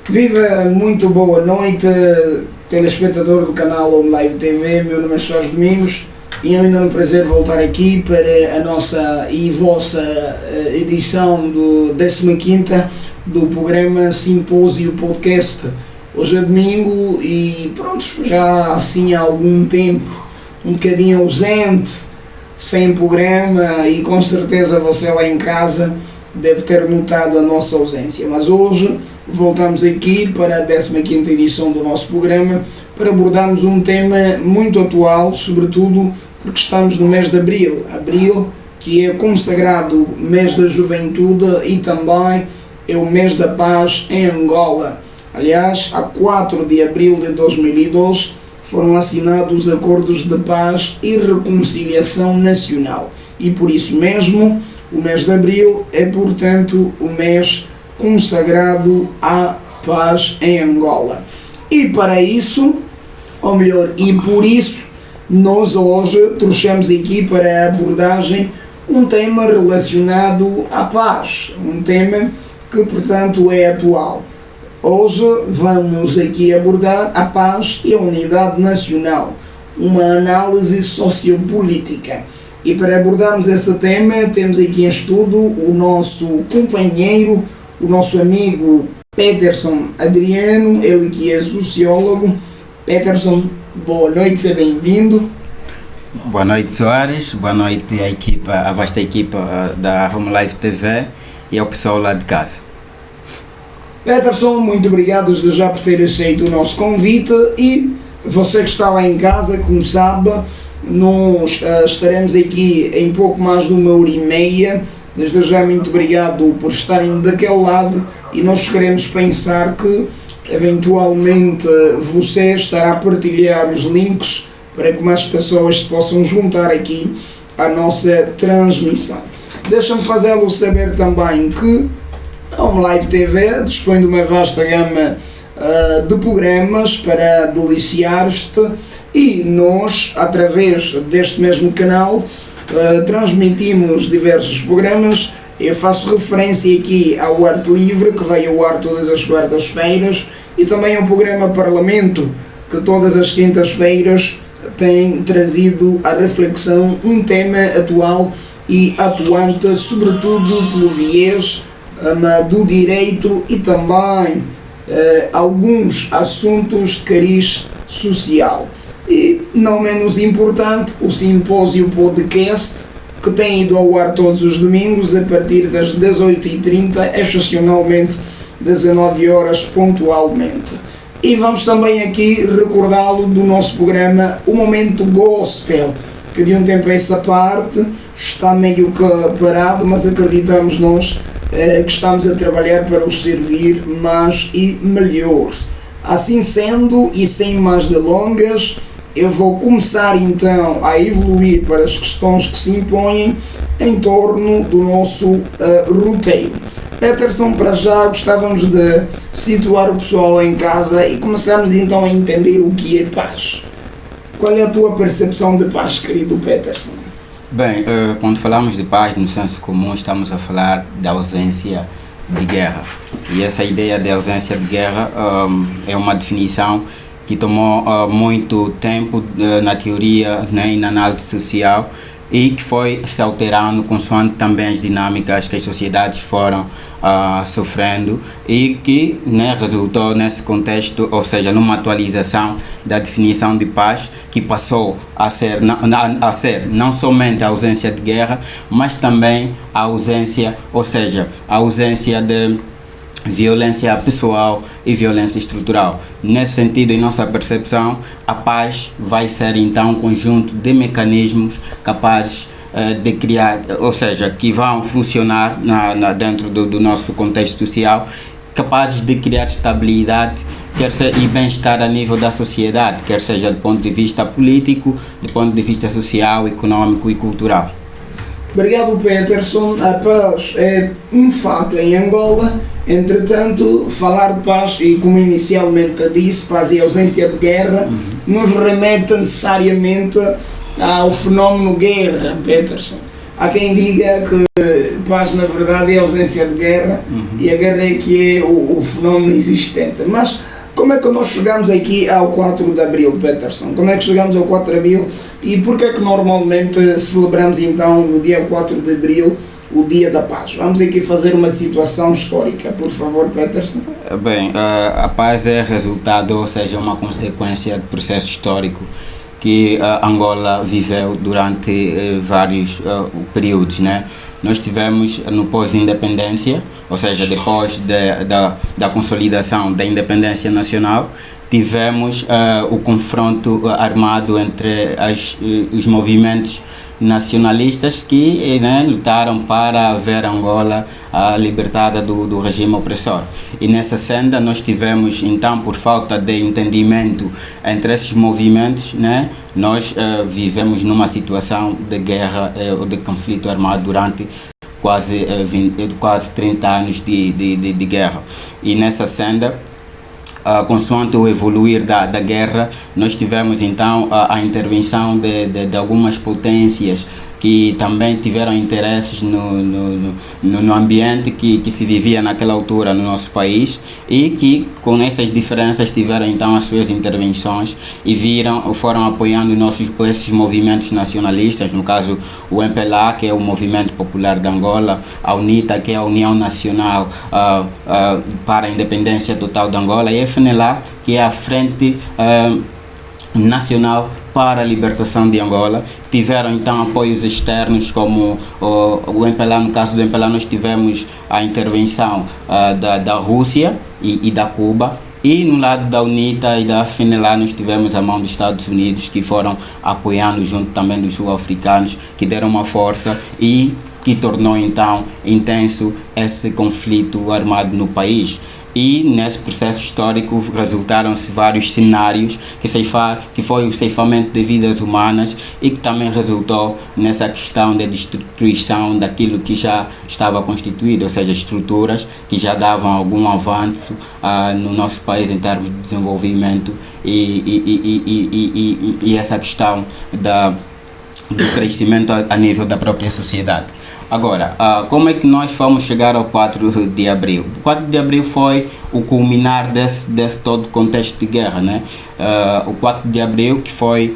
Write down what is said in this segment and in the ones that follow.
Viva, muito boa noite, telespectador do canal Home Live TV. Meu nome é Soares Domingos e é um enorme prazer voltar aqui para a nossa e vossa edição do 15ª do programa Simpósio Podcast. Hoje é domingo e pronto, já assim há algum tempo um bocadinho ausente, sem programa, e com certeza você lá em casa deve ter notado a nossa ausência, mas hoje voltamos aqui para a 15ª edição do nosso programa para abordarmos um tema muito atual, sobretudo porque estamos no mês de Abril, que é consagrado mês da juventude e também é o mês da paz em Angola. Aliás, a 4 de abril de 2012 foram assinados os acordos de paz e reconciliação nacional e por isso mesmo o mês de Abril é, portanto, o mês consagrado à paz em Angola. E para isso, ou melhor, e por isso, nós hoje trouxemos aqui para a abordagem um tema relacionado à paz, um tema que, portanto, é atual. Hoje vamos aqui abordar a paz e a unidade nacional, uma análise sociopolítica. E para abordarmos esse tema, temos aqui em estudo o nosso companheiro, o nosso amigo Peterson Adriano, ele que é sociólogo. Peterson, boa noite, seja bem-vindo. Boa noite, Soares, boa noite à equipa, à vasta equipa da Home Live TV e ao pessoal lá de casa. Peterson, muito obrigado desde já por ter aceito o nosso convite, e você que está lá em casa, como sabe, nós estaremos aqui em pouco mais de 1h30. Desde já muito obrigado por estarem daquele lado, e nós queremos pensar que eventualmente você estará a partilhar os links para que mais pessoas se possam juntar aqui à nossa transmissão. Deixa-me fazê-lo saber também que a Home Live TV dispõe de uma vasta gama de programas para deliciar-te, e nós, através deste mesmo canal, transmitimos diversos programas. Eu faço referência aqui ao Arte Livre, que vai ao ar todas as quartas-feiras, e também ao programa Parlamento, que todas as quintas-feiras tem trazido à reflexão um tema atual e atuante, sobretudo pelo viés do direito e também alguns assuntos de cariz social. E, não menos importante, o Simpósio Podcast, que tem ido ao ar todos os domingos a partir das 18h30, excepcionalmente 19 horas pontualmente. E vamos também aqui recordá-lo do nosso programa O Momento Gospel, que de um tempo a essa parte está meio que parado, mas acreditamos nós que estamos a trabalhar para os servir mais e melhor. Assim sendo, e sem mais delongas, eu vou começar então a evoluir para as questões que se impõem em torno do nosso roteiro. Peterson, para já gostávamos de situar o pessoal em casa e começarmos então a entender o que é paz. Qual é a tua percepção de paz, querido Peterson? Bem, quando falamos de paz no senso comum, estamos a falar da ausência de guerra. E essa ideia de ausência de guerra é uma definição que tomou muito tempo na teoria, né, e na análise social, e que foi se alterando consoante também as dinâmicas que as sociedades foram sofrendo, e que, né, resultou nesse contexto, ou seja, numa atualização da definição de paz, que passou a ser não somente a ausência de guerra, mas também a ausência, ou seja, a ausência de violência pessoal e violência estrutural. Nesse sentido, em nossa percepção, a paz vai ser então um conjunto de mecanismos capazes de criar, ou seja, que vão funcionar dentro do nosso contexto social, capazes de criar estabilidade e bem-estar a nível da sociedade, quer seja do ponto de vista político, do ponto de vista social, econômico e cultural. Obrigado, Peterson. A paz é um fato em Angola Entretanto, falar de paz, e como inicialmente disse, paz e ausência de guerra, nos remete necessariamente ao fenómeno guerra, Peterson. Há quem diga que paz na verdade é ausência de guerra e a guerra é que é o fenómeno existente. Mas como é que nós chegamos aqui ao 4 de Abril, Peterson? Como é que chegamos ao 4 de Abril e porquê é que normalmente celebramos então no dia 4 de Abril o Dia da Paz? Vamos aqui fazer uma situação histórica, por favor, Peterson. Bem, a paz é resultado, ou seja, uma consequência do processo histórico que Angola viveu durante vários períodos, né? Nós tivemos no pós-independência, ou seja, depois da consolidação da independência nacional, tivemos o confronto armado entre os movimentos nacionalistas que, né, lutaram para ver Angola libertada do regime opressor. E nessa senda nós tivemos, então, por falta de entendimento entre esses movimentos, né, nós vivemos numa situação de guerra ou de conflito armado durante quase 30 anos de guerra. E nessa senda, consoante o evoluir da guerra, nós tivemos então a intervenção de algumas potências que também tiveram interesses no ambiente que se vivia naquela altura no nosso país e que com essas diferenças tiveram então as suas intervenções e foram apoiando esses movimentos nacionalistas, no caso o MPLA, que é o Movimento Popular de Angola, a UNITA, que é a União Nacional para a Independência Total de Angola, e a FNLA, que é a Frente Nacional para a Libertação de Angola. Tiveram então apoios externos como o MPLA. No caso do MPLA nós tivemos a intervenção da Rússia e da Cuba, e no lado da UNITA e da FNLA nós tivemos a mão dos Estados Unidos, que foram apoiando junto também dos sul-africanos, que deram uma força e que tornou então intenso esse conflito armado no país. E nesse processo histórico resultaram-se vários cenários que foi o ceifamento de vidas humanas e que também resultou nessa questão de destruição daquilo que já estava constituído, ou seja, estruturas que já davam algum avanço no nosso país em termos de desenvolvimento e essa questão do crescimento a nível da própria sociedade. Agora, como é que nós fomos chegar ao 4 de Abril? O 4 de Abril foi o culminar desse todo contexto de guerra, né? O 4 de Abril, que foi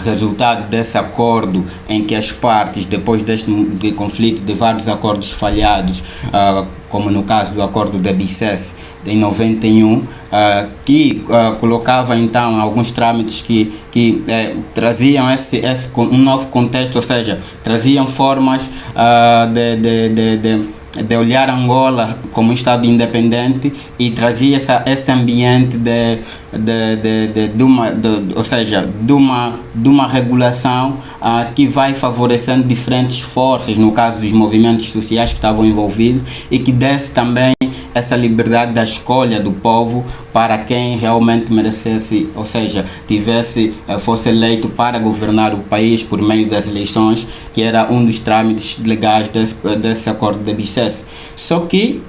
resultado desse acordo em que as partes, depois deste conflito, de vários acordos falhados, como no caso do acordo da BICES em 91, que colocava então alguns trâmites que traziam um novo contexto, ou seja, traziam formas de olhar Angola como um Estado independente e trazia esse ambiente de uma regulação que vai favorecendo diferentes forças, no caso dos movimentos sociais que estavam envolvidos, e que desse também essa liberdade da escolha do povo para quem realmente merecesse, ou seja, fosse eleito para governar o país por meio das eleições, que era um dos trâmites legais desse acordo da BICES. Só que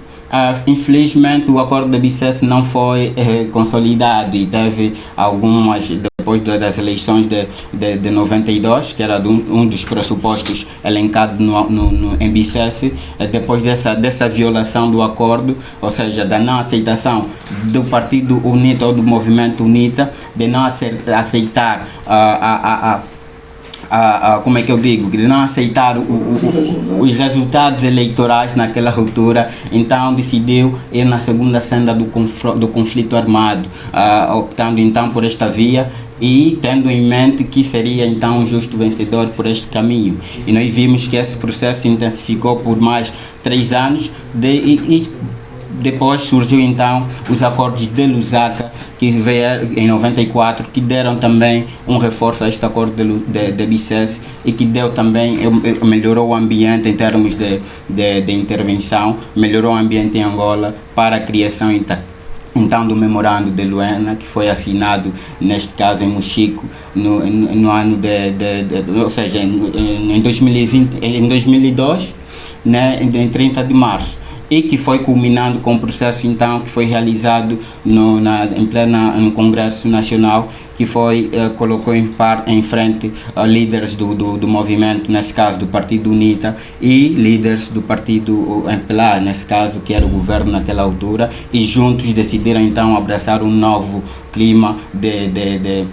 infelizmente o acordo da BICES não foi consolidado e teve algumas, depois das eleições de 92, que era um dos pressupostos elencados em BICES, depois dessa violação do acordo, ou seja, da não aceitação do partido UNITA ou do movimento UNITA, de não aceitar como é que eu digo, de não aceitar os resultados eleitorais naquela altura, então decidiu ir na segunda senda do conflito armado, optando então por esta via e tendo em mente que seria então um justo vencedor por este caminho. E nós vimos que esse processo se intensificou por mais 3 anos e depois surgiu então os acordos de Lusaka, que veio em 94, que deram também um reforço a este acordo de BICES e que melhorou o ambiente em termos de intervenção, melhorou o ambiente em Angola para a criação então do memorando de Luena, que foi assinado neste caso em Mochico no ano ou seja, em 2002, né, em 30 de março. e que foi culminando com o processo então que foi realizado no Congresso Nacional, que foi colocou em frente líderes do movimento, nesse caso do Partido UNITA, e líderes do Partido MPLA, nesse caso que era o governo naquela altura, e juntos decidiram então abraçar um novo clima de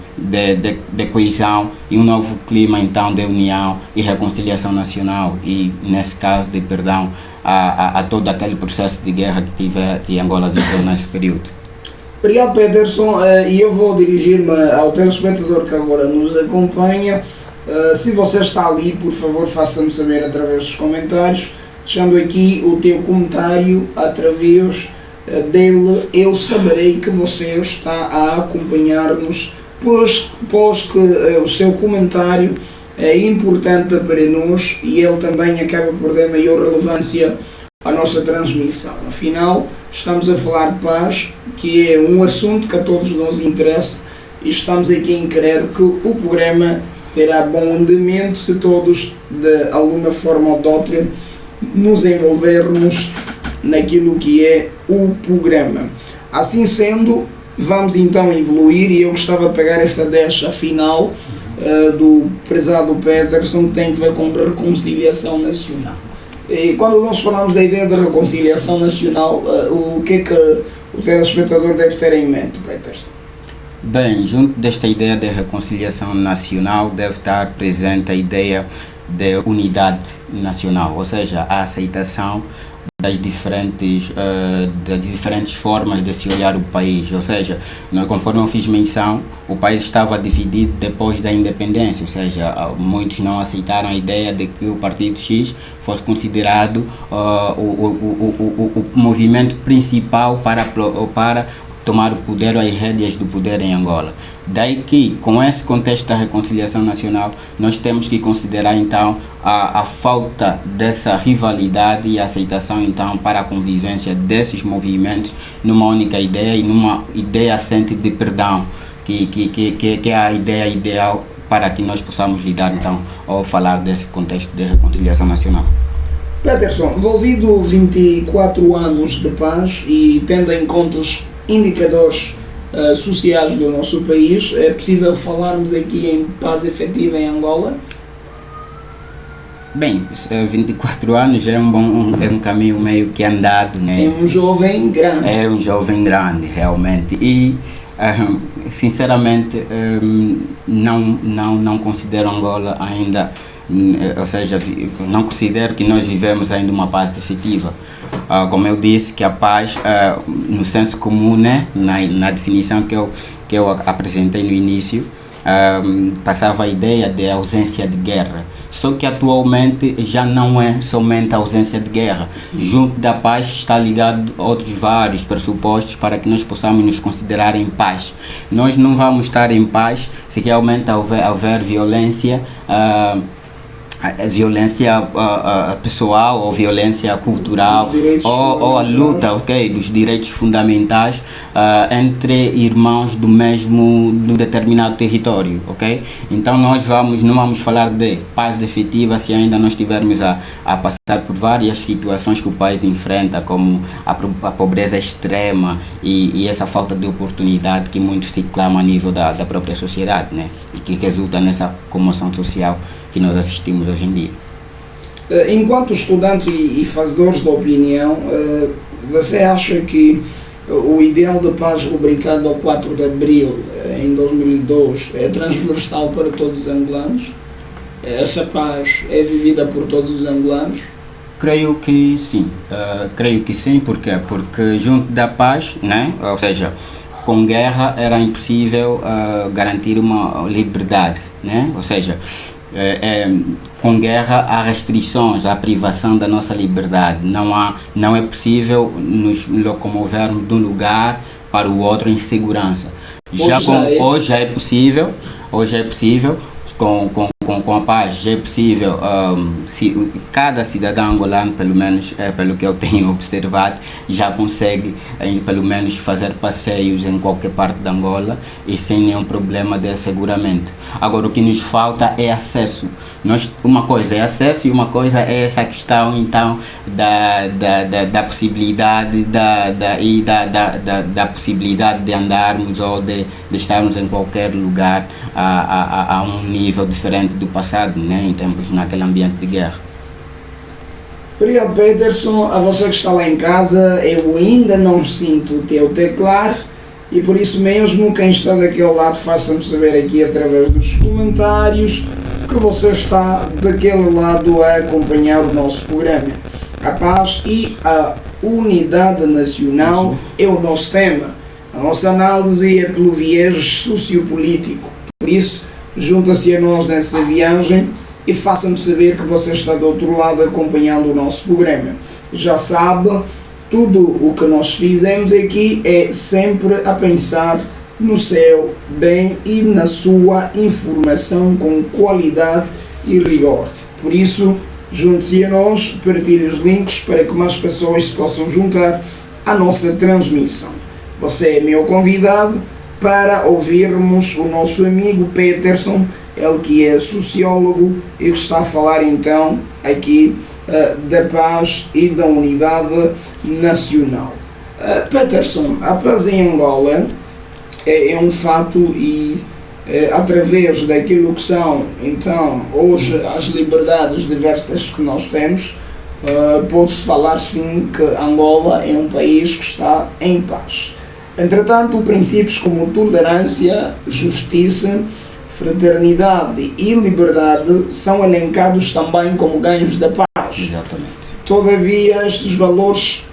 coesão e um novo clima então de união e reconciliação nacional, e nesse caso de perdão a todo aquele processo de guerra que Angola viveu nesse período. Obrigado, Peterson, e eu vou dirigir-me ao telespectador que agora nos acompanha. Se você está ali, por favor, faça-me saber através dos comentários, deixando aqui o teu comentário. Através dele eu saberei que você está a acompanhar-nos, pois que o seu comentário é importante para nós e ele também acaba por dar maior relevância à nossa transmissão. Afinal, estamos a falar de paz, que é um assunto que a todos nos interessa, e estamos aqui em querer que o programa terá bom andamento se todos, de alguma forma ou de outra, nos envolvermos naquilo que é o programa. Assim sendo, vamos então evoluir, e eu gostava de pegar essa deixa final do prezado Peterson, que tem que ver com reconciliação nacional. E quando nós falamos da ideia de reconciliação nacional, o que é que o telespectador deve ter em mente, Peterson? Bem, junto desta ideia de reconciliação nacional deve estar presente a ideia de unidade nacional, ou seja, a aceitação das diferentes formas de se olhar o país. Ou seja, conforme eu fiz menção, o país estava dividido depois da independência, ou seja, muitos não aceitaram a ideia de que o Partido X fosse considerado o movimento principal para tomar o poder ou as rédeas do poder em Angola. Daí que, com esse contexto da reconciliação nacional, nós temos que considerar então a falta dessa rivalidade e aceitação então para a convivência desses movimentos numa única ideia e numa ideia assente de perdão, que é a ideia ideal para que nós possamos lidar então ao falar desse contexto de reconciliação nacional. Peterson, envolvido 24 anos de paz e tendo em conta os indicadores sociais do nosso país, é possível falarmos aqui em paz efetiva em Angola? Bem, 24 anos é um caminho meio que andado, né? É um jovem grande. É um jovem grande, realmente. E, sinceramente, não considero Angola ainda, ou seja, não considero que nós vivemos ainda uma paz efetiva. Como eu disse, que a paz, no senso comum, né, na definição que eu apresentei no início, passava a ideia de ausência de guerra. Só que atualmente já não é somente a ausência de guerra. Junto da paz está ligado outros vários pressupostos para que nós possamos nos considerar em paz. Nós não vamos estar em paz se realmente houver violência, violência pessoal ou violência cultural ou a luta, dos direitos fundamentais entre irmãos do determinado território, Então nós não vamos falar de paz efetiva se ainda não estivermos a passar por várias situações que o país enfrenta, como a pobreza extrema e essa falta de oportunidade que muitos se clamam a nível da própria sociedade, né? E que resulta nessa comoção social que nós assistimos hoje em dia. Enquanto estudantes e fazedores de opinião, você acha que o ideal de paz rubricado ao 4 de abril em 2002 é transversal para todos os angolanos? Essa paz é vivida por todos os angolanos? Creio que sim, porque junto da paz, né? Ou seja, com guerra era impossível garantir uma liberdade, né? Ou seja, com guerra há restrições, há privação da nossa liberdade. Não é possível nos locomovermos de um lugar para o outro em segurança. Hoje é possível, com com a paz já é possível, cada cidadão angolano, pelo menos pelo que eu tenho observado, já consegue pelo menos fazer passeios em qualquer parte da Angola e sem nenhum problema de asseguramento. Agora, o que nos falta é acesso. Uma coisa é acesso e uma coisa é essa questão então da possibilidade da possibilidade de andarmos ou de estarmos em qualquer lugar a um nível diferente do passado, né, em tempos naquele ambiente de guerra. Obrigado, Peterson. A você que está lá em casa, eu ainda não sinto o teu teclado e por isso mesmo quem está daquele lado faça-me saber aqui através dos comentários que você está daquele lado a acompanhar o nosso programa. A paz e a unidade nacional é o nosso tema. A nossa análise é pelo viés sociopolítico. Por isso, junta-se a nós nessa viagem e faça-me saber que você está do outro lado acompanhando o nosso programa. Já sabe, tudo o que nós fizemos aqui é sempre a pensar no seu bem e na sua informação com qualidade e rigor. Por isso, junte-se a nós, partilhe os links para que mais pessoas se possam juntar à nossa transmissão. Você é meu convidado para ouvirmos o nosso amigo Peterson, ele que é sociólogo e que está a falar então aqui da paz e da unidade nacional. Peterson, a paz em Angola é um fato e através daquilo que são então hoje as liberdades diversas que nós temos, pode-se falar sim que Angola é um país que está em paz. Entretanto, princípios como tolerância, justiça, fraternidade e liberdade são elencados também como ganhos da paz. Exatamente. Todavia, estes valores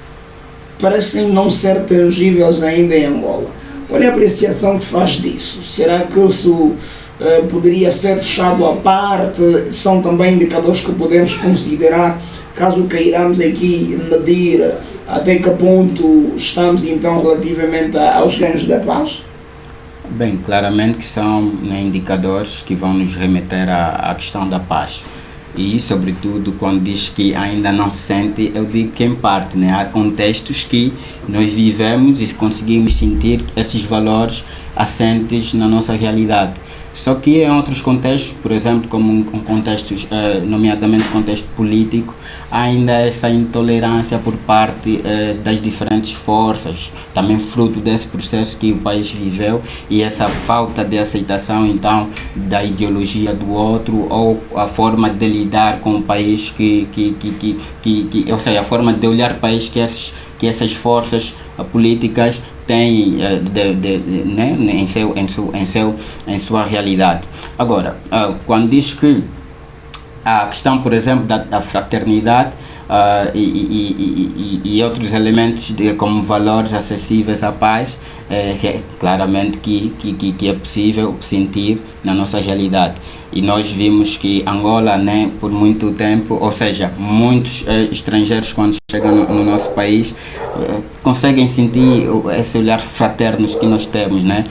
parecem não ser tangíveis ainda em Angola. Qual é a apreciação que faz disso? Será que isso poderia ser deixado à parte? São também indicadores que podemos considerar caso queiramos aqui medir até que ponto estamos então relativamente aos ganhos da paz? Bem, claramente que são, né, indicadores que vão nos remeter à questão da paz. E, sobretudo, quando diz que ainda não se sente, eu digo que em parte, né, há contextos que nós vivemos e conseguimos sentir esses valores assentes na nossa realidade. Só que em outros contextos, por exemplo, como contextos, nomeadamente contexto político, há ainda essa intolerância por parte das diferentes forças, também fruto desse processo que o país viveu e essa falta de aceitação então da ideologia do outro ou a forma de lidar com o país ou seja, a forma de olhar para o país que essas forças políticas têm né, em sua realidade. Agora, quando diz que a questão, por exemplo, da fraternidade e outros elementos como valores acessíveis à paz, claramente que é possível sentir na nossa realidade. E nós vimos que Angola, né, por muito tempo, ou seja, muitos estrangeiros quando chegam no nosso país conseguem sentir esse olhar fraterno que nós temos, né,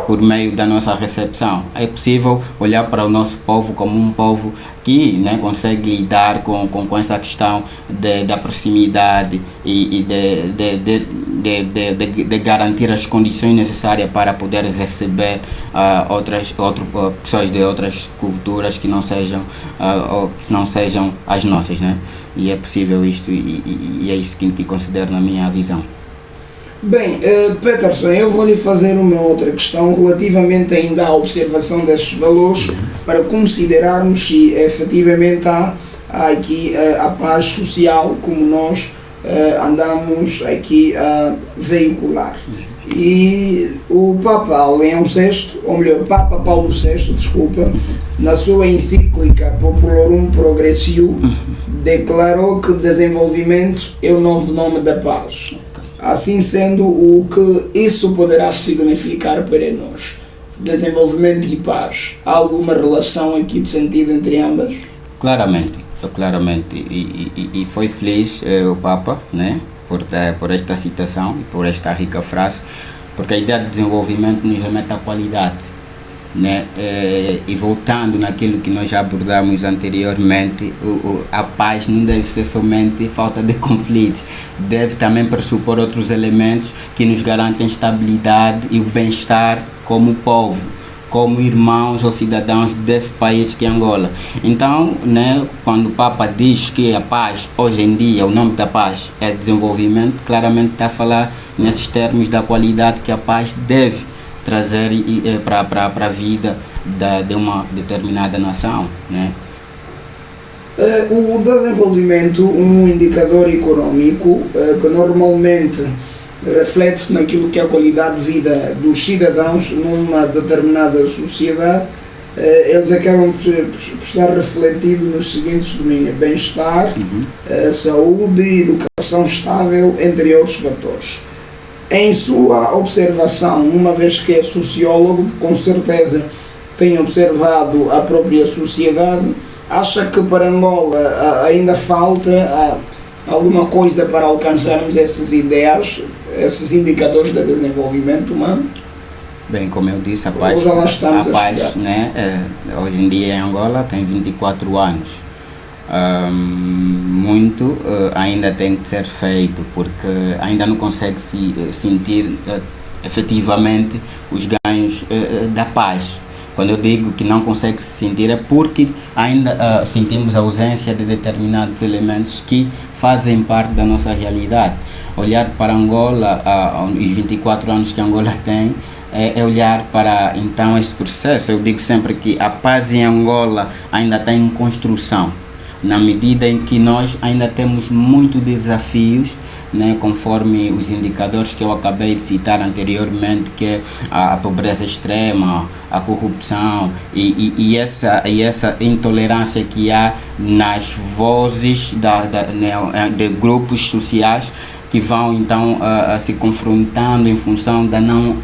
por meio da nossa recepção. É possível olhar para o nosso povo como um povo que, né, consegue lidar com essa questão da proximidade e de garantir as condições necessárias para poder receber outras pessoas de outras culturas que não sejam as nossas, né? E é possível isto e é isso que considero na minha visão. Bem, Peterson, eu vou lhe fazer uma outra questão relativamente ainda à observação desses valores para considerarmos se efetivamente há aqui a paz social como nós andamos aqui a veicular. E o Papa Leão VI, ou melhor, Papa Paulo VI, desculpa, na sua encíclica Populorum Progressio, declarou que desenvolvimento é o novo nome da paz. Assim sendo, o que isso poderá significar para nós? Desenvolvimento e paz. Há alguma relação aqui de sentido entre ambas? Claramente. E foi feliz o Papa, né, por esta citação e por esta rica frase, porque a ideia de desenvolvimento nos remete à qualidade. né? E voltando naquilo que nós já abordamos anteriormente, a paz não deve ser somente falta de conflitos, deve também pressupor outros elementos que nos garantem estabilidade e o bem-estar como povo, como irmãos ou cidadãos desse país que é Angola. Então, né, quando o Papa diz que a paz, hoje em dia, o nome da paz é desenvolvimento, claramente está a falar nesses termos da qualidade que a paz deve trazer para a vida de uma determinada nação, né? O desenvolvimento, um indicador econômico que normalmente reflete-se naquilo que é a qualidade de vida dos cidadãos numa determinada sociedade, eles acabam por estar refletidos nos seguintes domínios: bem-estar, saúde, educação estável, entre outros fatores. Em sua observação, uma vez que é sociólogo, com certeza tem observado a própria sociedade, acha que para Angola ainda falta alguma coisa para alcançarmos esses ideais, esses indicadores de desenvolvimento humano? Bem, como eu disse, a paz, né, hoje em dia em Angola tem 24 anos. Muito ainda tem que ser feito, porque ainda não consegue se sentir efetivamente os ganhos da paz. Quando eu digo que não consegue se sentir, é porque ainda sentimos a ausência de determinados elementos que fazem parte da nossa realidade. Olhar para Angola, os 24 anos que Angola tem, é olhar para então esse processo. Eu digo sempre que a paz em Angola ainda está em construção, na medida em que nós ainda temos muitos desafios, né, conforme os indicadores que eu acabei de citar anteriormente, que é a pobreza extrema, a corrupção e essa intolerância que há nas vozes de grupos sociais que vão então se confrontando em função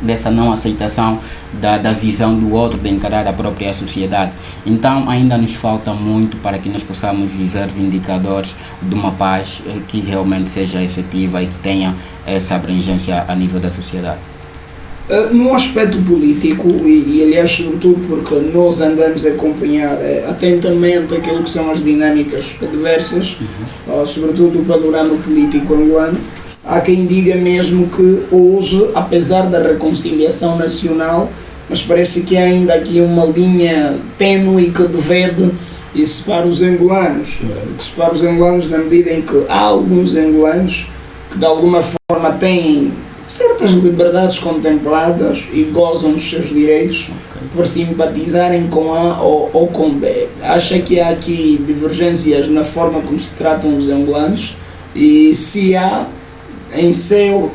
dessa não aceitação da visão do outro, de encarar a própria sociedade. Então ainda nos falta muito para que nós possamos viver os indicadores de uma paz que realmente seja efetiva e que tenha essa abrangência a nível da sociedade. No aspecto político, e aliás sobretudo porque nós andamos a acompanhar atentamente aquilo que são as dinâmicas adversas, sobretudo o panorama político angolano, há quem diga mesmo que hoje, apesar da reconciliação nacional, mas parece que há ainda aqui uma linha tênue que divide e separa os angolanos, na medida em que há alguns angolanos que de alguma forma têm certas liberdades contempladas e gozam dos seus direitos por simpatizarem com A ou com B. Acha que há aqui divergências na forma como se tratam os angolanos, e se há, em seu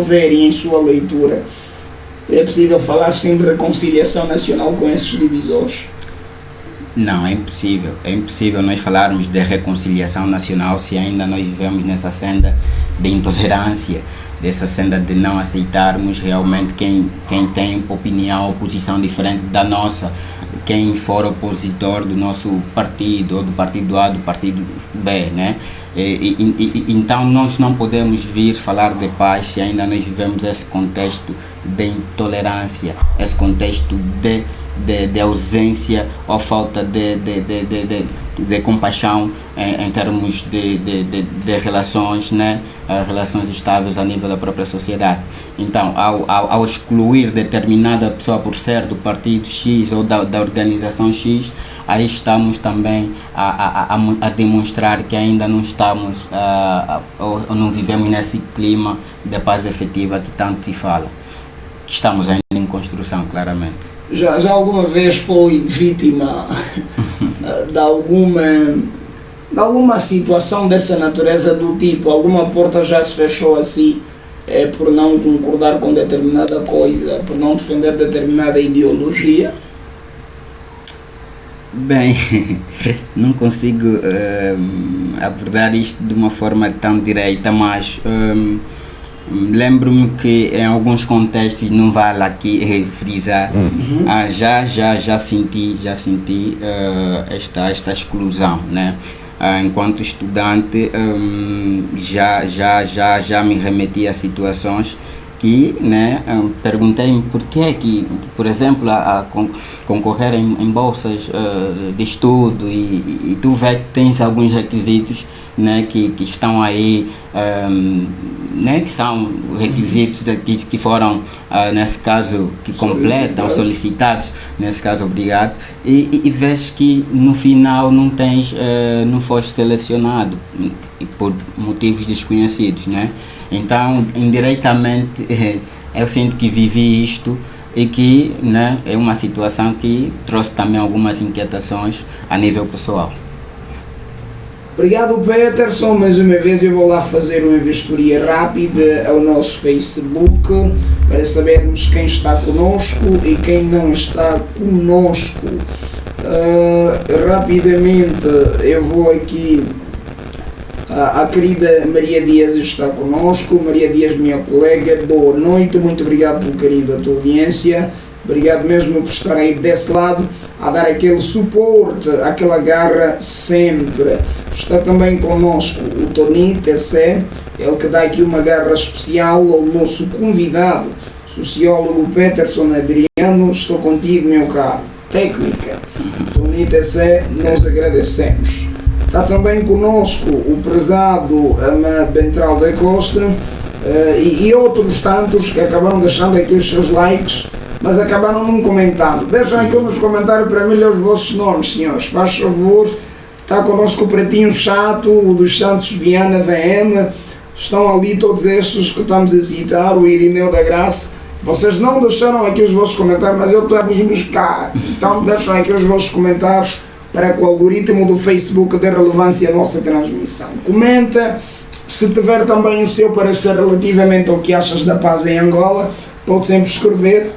ver e em sua leitura, é possível falar sem reconciliação nacional com esses divisores? Não, é impossível. É impossível nós falarmos de reconciliação nacional se ainda nós vivemos nessa senda de intolerância, dessa senda de não aceitarmos realmente quem tem opinião ou posição diferente da nossa, quem for opositor do nosso partido, ou do partido A, do partido B, né? Então nós não podemos vir falar de paz se ainda nós vivemos esse contexto de intolerância, esse contexto de ausência ou falta de compaixão em termos de relações, né? Relações estáveis a nível da própria sociedade. Então, ao excluir determinada pessoa por ser do partido X ou da organização X, aí estamos também a demonstrar que ainda não estamos ou não vivemos nesse clima de paz efetiva que tanto se fala. Estamos ainda em construção, claramente. Já alguma vez foi vítima de alguma situação dessa natureza, do tipo, alguma porta já se fechou assim por não concordar com determinada coisa, por não defender determinada ideologia? Bem, não consigo abordar isto de uma forma tão direita, mas lembro-me que em alguns contextos, não vale aqui frisar, já senti esta exclusão, né? Enquanto estudante, já me remeti a situações que, né, perguntei-me por que, por exemplo, a concorrer em bolsas de estudo e tu vê que tens alguns requisitos, né, que estão aí, né, que são requisitos aqui que foram, nesse caso, que completam, solicitados, nesse caso, obrigado, e vês que no final não foste selecionado por motivos desconhecidos, né? Então, indiretamente, eu sinto que vivi isto e que, né, é uma situação que trouxe também algumas inquietações a nível pessoal. Obrigado, Peterson. Mais uma vez eu vou lá fazer uma vistoria rápida ao nosso Facebook para sabermos quem está conosco e quem não está conosco. Rapidamente eu vou aqui. A querida Maria Dias está conosco. Maria Dias, minha colega, boa noite, muito obrigado pelo carinho da tua audiência, obrigado mesmo por estar aí desse lado, a dar aquele suporte, aquela garra sempre. Está também conosco o Tony TC, ele que dá aqui uma garra especial ao nosso convidado, sociólogo Peterson Adriano. Estou contigo, meu caro. Técnica, Tony TC, nós agradecemos. Está também conosco o prezado Ama Bentral da Costa e outros tantos que acabaram deixando aqui os seus likes, mas acabaram num comentário. Deixem aqui nos comentários para mim ler os vossos nomes, senhores. Faz favor. Está connosco o Pretinho Chato, o dos Santos Viana VM. Estão ali todos estes que estamos a citar, o Irineu da Graça. Vocês não deixaram aqui os vossos comentários, mas eu estou a vos buscar. Então deixem aqui os vossos comentários para que o algoritmo do Facebook dê relevância à nossa transmissão. Comenta, se tiver também o seu parecer relativamente ao que achas da paz em Angola, pode sempre escrever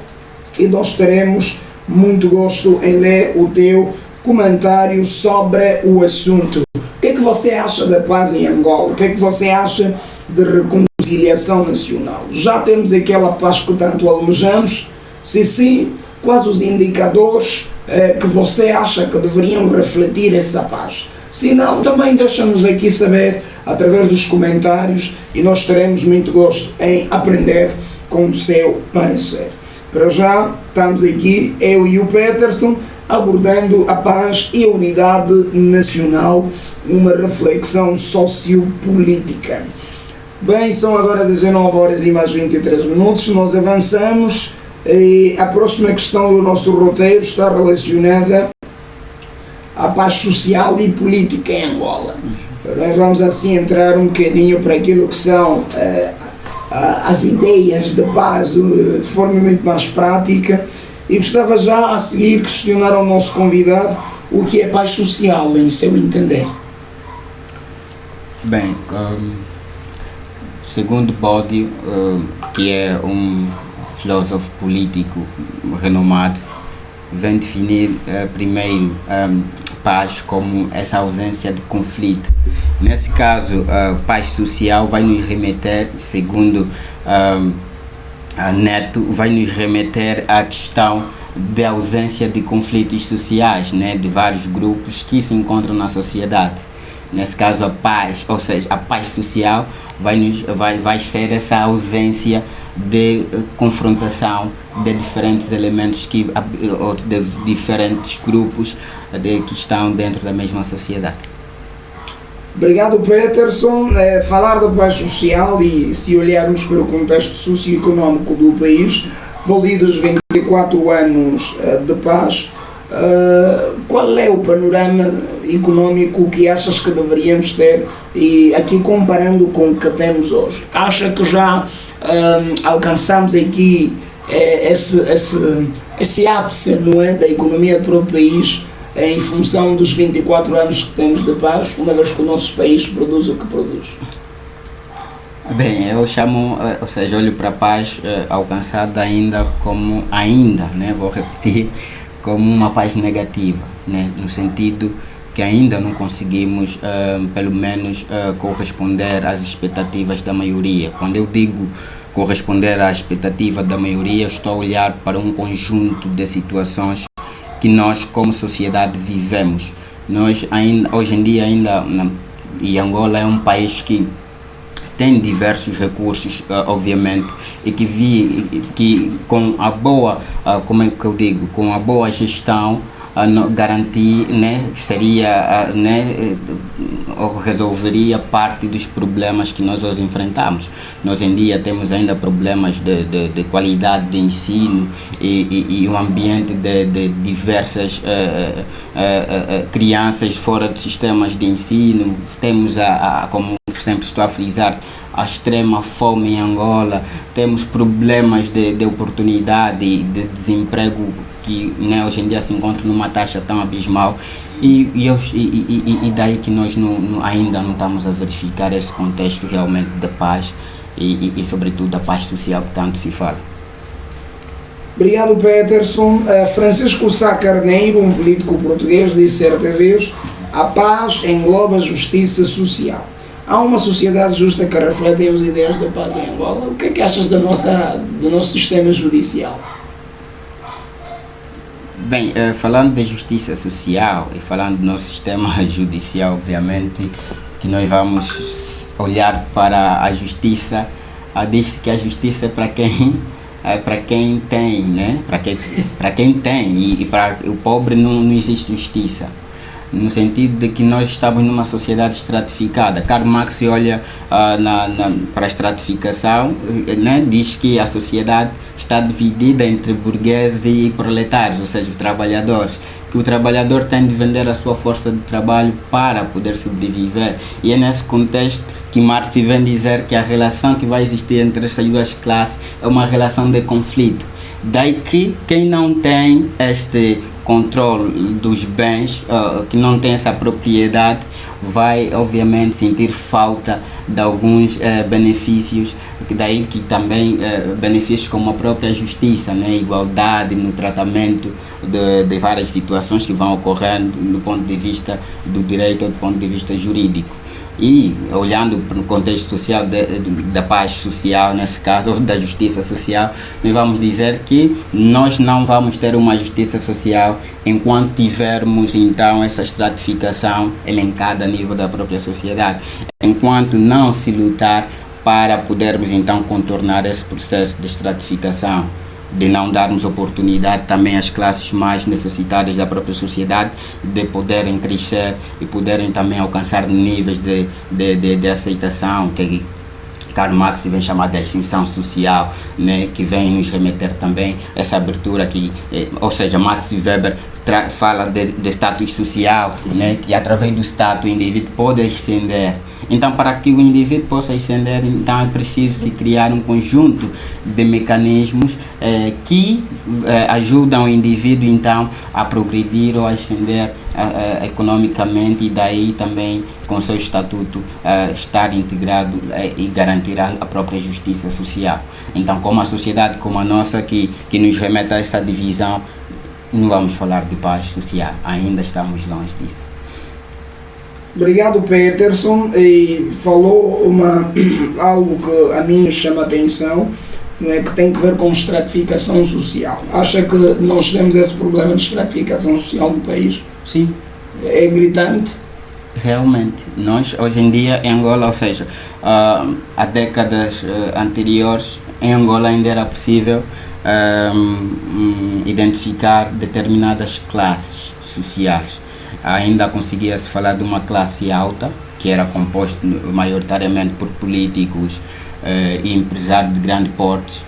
e nós teremos muito gosto em ler o teu comentário sobre o assunto. O que é que você acha da paz em Angola? O que é que você acha de reconciliação nacional? Já temos aquela paz que tanto almejamos? Se sim, quais os indicadores que você acha que deveriam refletir essa paz? Se não, também deixa-nos aqui saber através dos comentários e nós teremos muito gosto em aprender com o seu parecer. Para já, estamos aqui, eu e o Peterson, abordando a paz e a unidade nacional, uma reflexão sociopolítica. Bem, são agora 19 horas e mais 23 minutos, nós avançamos. E a próxima questão do nosso roteiro está relacionada à paz social e política em Angola. Nós vamos assim entrar um bocadinho para aquilo que são as ideias de paz de forma muito mais prática, e gostava já a seguir questionar ao nosso convidado o que é paz social em seu entender. Bem, segundo Bodio, que é um filósofo político renomado, vem definir primeiro paz como essa ausência de conflito. Nesse caso, paz social vai nos remeter, segundo Neto, vai nos remeter à questão da ausência de conflitos sociais, né, de vários grupos que se encontram na sociedade. Nesse caso, a paz, ou seja, a paz social vai ser essa ausência de confrontação de diferentes elementos ou de diferentes grupos que estão dentro da mesma sociedade. Obrigado, Peterson. Falar da paz social, e se olharmos para o contexto socioeconómico do país, validos 24 anos de paz, qual é o panorama económico que achas que deveríamos ter, e aqui comparando com o que temos hoje? Acha que já alcançamos aqui esse ápice, não é, da economia para o país em função dos 24 anos que temos de paz, uma vez que o nosso país produz o que produz? Bem, eu chamo, ou seja, olho para a paz alcançada né, vou repetir, como uma paz negativa, né, no sentido que ainda não conseguimos, pelo menos, corresponder às expectativas da maioria. Quando eu digo corresponder à expectativa da maioria, estou a olhar para um conjunto de situações que nós, como sociedade, vivemos. Nós, hoje em dia, e Angola é um país que tem diversos recursos, obviamente, e que com a boa, como é que eu digo, com a boa gestão, garantir, né, seria, né, ou resolveria parte dos problemas que nós hoje enfrentamos. Nós em dia temos ainda problemas de qualidade de ensino e um ambiente de diversas crianças fora de sistemas de ensino. Temos, como sempre estou a frisar, a extrema fome em Angola, temos problemas de oportunidade, de desemprego que, né, hoje em dia se encontra numa taxa tão abismal e daí que nós ainda não estamos a verificar esse contexto realmente de paz e sobretudo da paz social que tanto se fala. Obrigado, Peterson. Francisco Sá Carneiro, um político português, disse certa vez: a paz engloba a justiça social. Há uma sociedade justa que reflete as ideias da paz em Angola? O que é que achas do nosso sistema judicial? Bem, falando de justiça social e falando do nosso sistema judicial, obviamente que nós vamos olhar para a justiça. Diz-se que a justiça é para quem tem, né? Para quem tem, e para o pobre não existe justiça. No sentido de que nós estamos numa sociedade estratificada. Karl Marx olha para a estratificação, né, diz que a sociedade está dividida entre burgueses e proletários, ou seja, os trabalhadores, que o trabalhador tem de vender a sua força de trabalho para poder sobreviver. E é nesse contexto que Marx vem dizer que a relação que vai existir entre essas duas classes é uma relação de conflito. Daí que quem não tem este controle dos bens, que não tem essa propriedade, vai obviamente sentir falta de alguns benefícios, daí que também benefícios como a própria justiça, né, igualdade no tratamento de várias situações que vão ocorrendo do ponto de vista do direito ou do ponto de vista jurídico. E olhando para o contexto social da paz social, nesse caso, ou da justiça social, nós vamos dizer que nós não vamos ter uma justiça social enquanto tivermos então essa estratificação elencada a nível da própria sociedade, enquanto não se lutar para podermos então contornar esse processo de estratificação, de não darmos oportunidade também às classes mais necessitadas da própria sociedade de poderem crescer e poderem também alcançar níveis de aceitação, que Karl Marx vem chamar de ascensão social, né, que vem nos remeter também essa abertura que, ou seja, Max Weber fala de status social, né, que através do status o indivíduo pode ascender. Então, para que o indivíduo possa ascender, então é preciso se criar um conjunto de mecanismos que ajudam o indivíduo então a progredir ou a ascender economicamente, e daí também com seu estatuto estar integrado e garantir a própria justiça social. Então, como a sociedade como a nossa que nos remete a essa divisão, não vamos falar de paz social, ainda estamos longe disso. Obrigado, Peterson. E falou algo que a mim chama a atenção, não é, que tem que ver com estratificação social. Acha que nós temos esse problema de estratificação social no país? Sim. É gritante? Realmente. Nós, hoje em dia, em Angola, ou seja, há décadas anteriores, em Angola ainda era possível identificar determinadas classes sociais. Ainda conseguia-se falar de uma classe alta, que era composta maioritariamente por políticos e empresários de grande porte,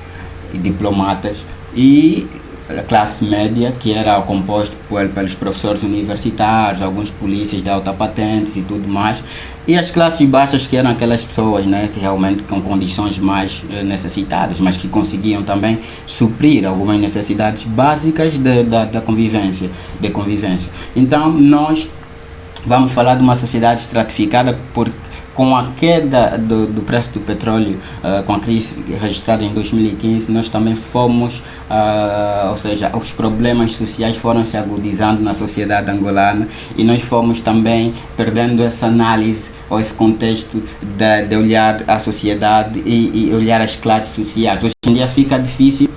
e diplomatas, e a classe média, que era composta pelos professores universitários, alguns polícias de alta patente e tudo mais, e as classes baixas, que eram aquelas pessoas, né, que realmente com condições mais necessitadas, mas que conseguiam também suprir algumas necessidades básicas da convivência. Então nós vamos falar de uma sociedade estratificada com a queda do preço do petróleo, com a crise registrada em 2015, nós também fomos, ou seja, os problemas sociais foram se agudizando na sociedade angolana, e nós fomos também perdendo essa análise ou esse contexto de olhar a sociedade e olhar as classes sociais. Hoje em dia fica difícil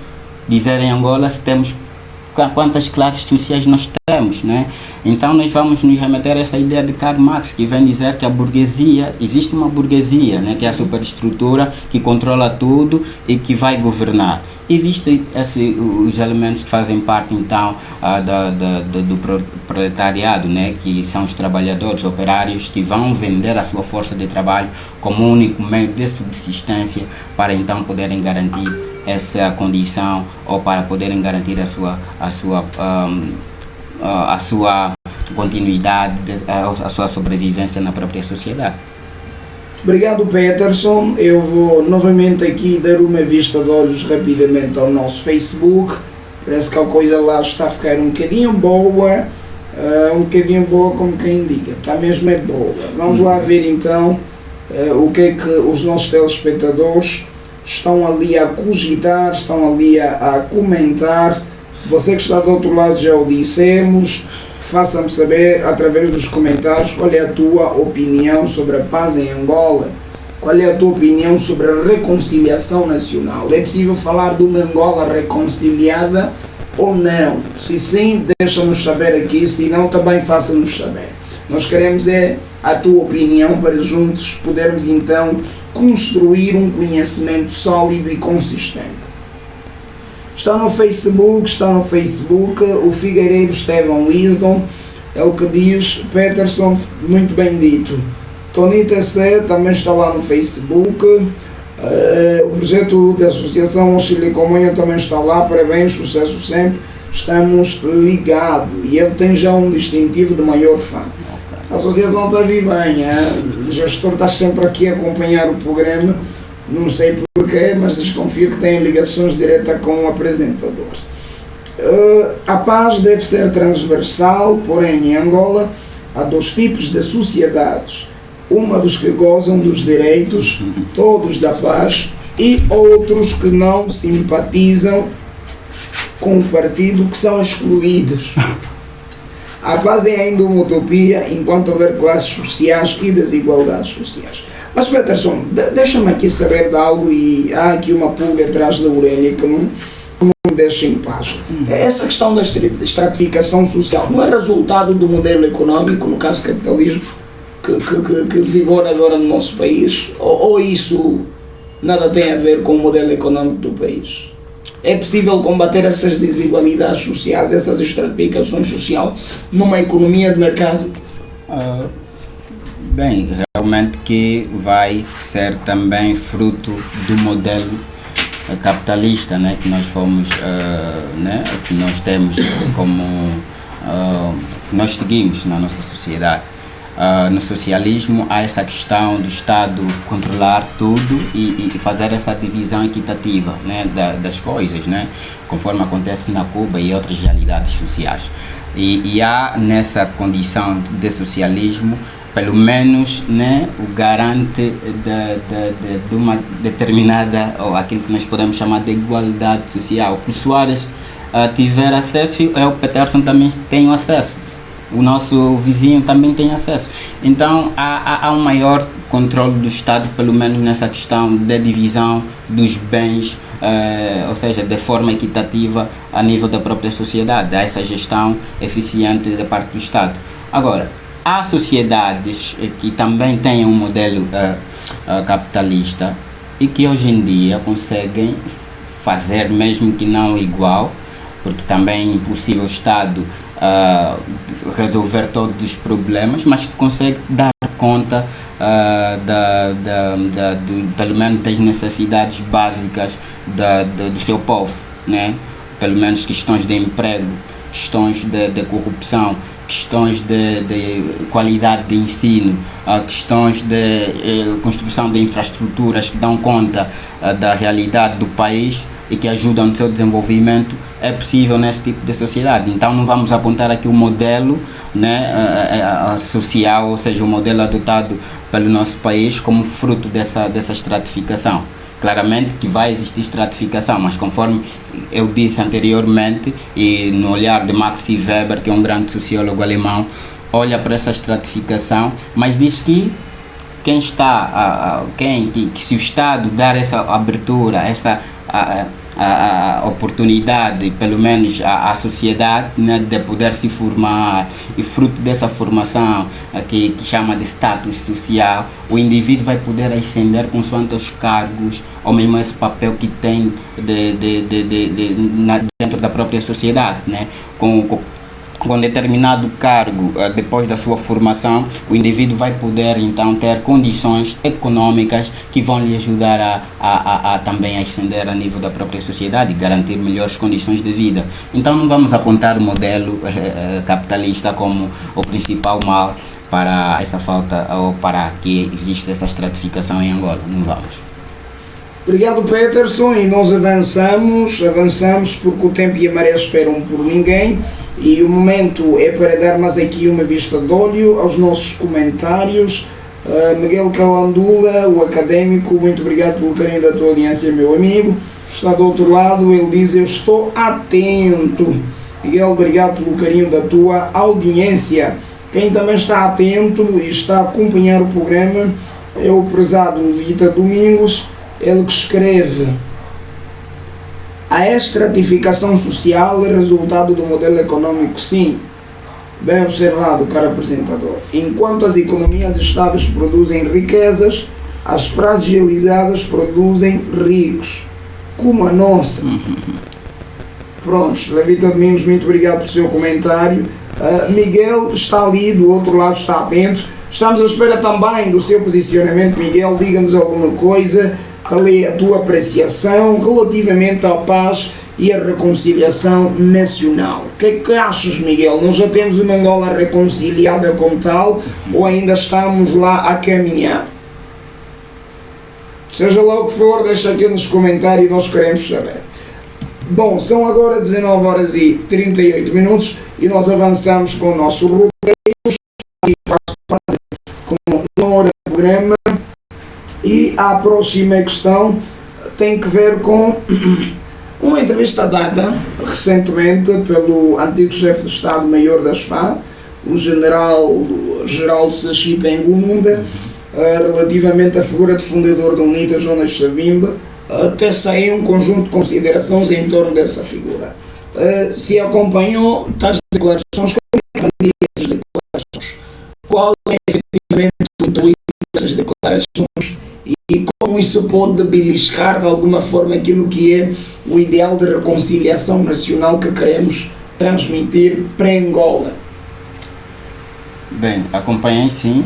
dizer em Angola se temos quantas classes sociais nós temos, né? Então nós vamos nos remeter a essa ideia de Karl Marx, que vem dizer que a burguesia, existe uma burguesia, né, que é a superestrutura que controla tudo e que vai governar. Existem os elementos que fazem parte então do proletariado, né, que são os trabalhadores operários que vão vender a sua força de trabalho como único meio de subsistência para então poderem garantir essa condição ou para poderem garantir a sua continuidade, a sua sobrevivência na própria sociedade. Obrigado, Peterson. Eu vou novamente aqui dar uma vista de olhos rapidamente ao nosso Facebook. Parece que a coisa lá está a ficar um bocadinho boa, como quem diga, está mesmo é boa. Vamos lá ver então o que é que os nossos telespectadores estão ali a cogitar, estão ali a comentar. Você que está do outro lado já o dissemos, faça-me saber através dos comentários qual é a tua opinião sobre a paz em Angola, qual é a tua opinião sobre a reconciliação nacional. É possível falar de uma Angola reconciliada ou não? Se sim, deixa-nos saber aqui, se não também faça-nos saber. Nós queremos a tua opinião para juntos podermos então construir um conhecimento sólido e consistente. Está no Facebook o Figueiredo Estevão Wisdom, é o que diz Peterson, muito bem dito. Tonita C também está lá no Facebook, o projeto da Associação Chile Comunha também está lá, parabéns, sucesso sempre, estamos ligados, e ele tem já um distintivo de maior fã. A associação está viva bem, o gestor está sempre aqui a acompanhar o programa, não sei porquê, mas desconfio que tem ligações diretas com o apresentador. A paz deve ser transversal, porém em Angola há dois tipos de sociedades, uma dos que gozam dos direitos, todos da paz, e outros que não simpatizam com o partido, que são excluídos. A paz é ainda uma utopia enquanto houver classes sociais e desigualdades sociais. Mas Peterson, deixa-me aqui saber de algo, e há aqui uma pulga atrás da orelha que não me deixa em paz. Essa questão da estratificação social não é resultado do modelo económico, no caso capitalismo, que vigora agora no nosso país? Ou isso nada tem a ver com o modelo económico do país? É possível combater essas desigualdades sociais, essas estratificações sociais, numa economia de mercado? Bem, realmente que vai ser também fruto do modelo capitalista, né, que nós fomos, né, que nós temos como, nós seguimos na nossa sociedade. No socialismo há essa questão do Estado controlar tudo e fazer essa divisão equitativa, né, das coisas, né, conforme acontece na Cuba e outras realidades sociais. E há nessa condição de socialismo, pelo menos, né, o garante de uma determinada, ou aquilo que nós podemos chamar de igualdade social. Que o Soares tiver acesso, o Peterson também tem acesso. O nosso vizinho também tem acesso. Então há um maior controle do Estado, pelo menos nessa questão da divisão dos bens, ou seja, de forma equitativa a nível da própria sociedade. Há essa gestão eficiente da parte do Estado. Agora, há sociedades que também têm um modelo capitalista e que hoje em dia conseguem fazer, mesmo que não igual, porque também é impossível o Estado resolver todos os problemas, mas que consegue dar conta pelo menos das necessidades básicas do seu povo, né? Pelo menos questões de emprego, questões de corrupção, questões de qualidade de ensino, questões de construção de infraestruturas que dão conta da realidade do país e que ajudam no seu desenvolvimento, é possível nesse tipo de sociedade. Então não vamos apontar aqui o modelo, né, social, ou seja, o modelo adotado pelo nosso país como fruto dessa estratificação. Claramente que vai existir estratificação, mas conforme eu disse anteriormente, e no olhar de Max Weber, que é um grande sociólogo alemão, olha para essa estratificação, mas diz que quem está, que se o Estado dar essa abertura, essa a oportunidade, pelo menos a sociedade, né, de poder se formar, e fruto dessa formação que chama de status social, o indivíduo vai poder ascender consoante os cargos ou mesmo esse papel que tem dentro da própria sociedade, né? Com determinado cargo, depois da sua formação, o indivíduo vai poder então ter condições econômicas que vão lhe ajudar a também ascender a nível da própria sociedade e garantir melhores condições de vida. Então não vamos apontar o modelo capitalista como o principal mal para essa falta ou para que exista essa estratificação em Angola. Não vamos. Obrigado, Peterson, e nós avançamos porque o tempo e a maré esperam por ninguém, e o momento é para dar mais aqui uma vista de olho aos nossos comentários. Miguel Calandula, o académico, muito obrigado pelo carinho da tua audiência, meu amigo. Está do outro lado, ele diz: eu estou atento. Miguel, obrigado pelo carinho da tua audiência. Quem também está atento e está a acompanhar o programa é o prezado Vita Domingos, ele que escreve: a estratificação social é resultado do modelo econômico, sim. Bem observado, caro apresentador. Enquanto as economias estáveis produzem riquezas, as fragilizadas produzem ricos, como a nossa. Prontos, Levita Domingos, muito obrigado pelo seu comentário. Miguel está ali, do outro lado, está atento. Estamos à espera também do seu posicionamento. Miguel, diga-nos alguma coisa. Qual é a tua apreciação relativamente à paz e à reconciliação nacional? O que é que achas, Miguel? Nós já temos uma Angola reconciliada como tal, ou ainda estamos lá a caminhar? Seja lá o que for, deixa aqui nos comentários e nós queremos saber. Bom, são agora 19 horas e 38 minutos e nós avançamos com o nosso roteiro com uma hora de programa. E a próxima questão tem que ver com uma entrevista dada recentemente pelo antigo chefe de Estado-Maior da SFA, o general Geraldo Sachipe Ngumunda, relativamente à figura de fundador da UNITA, Jonas Savimbi. Até saiu um conjunto de considerações em torno dessa figura. Se acompanhou tais declarações, qual é efetivamente o intuito dessas declarações e como isso pode beliscar de alguma forma aquilo que é o ideal de reconciliação nacional que queremos transmitir para Angola? Bem, acompanhei sim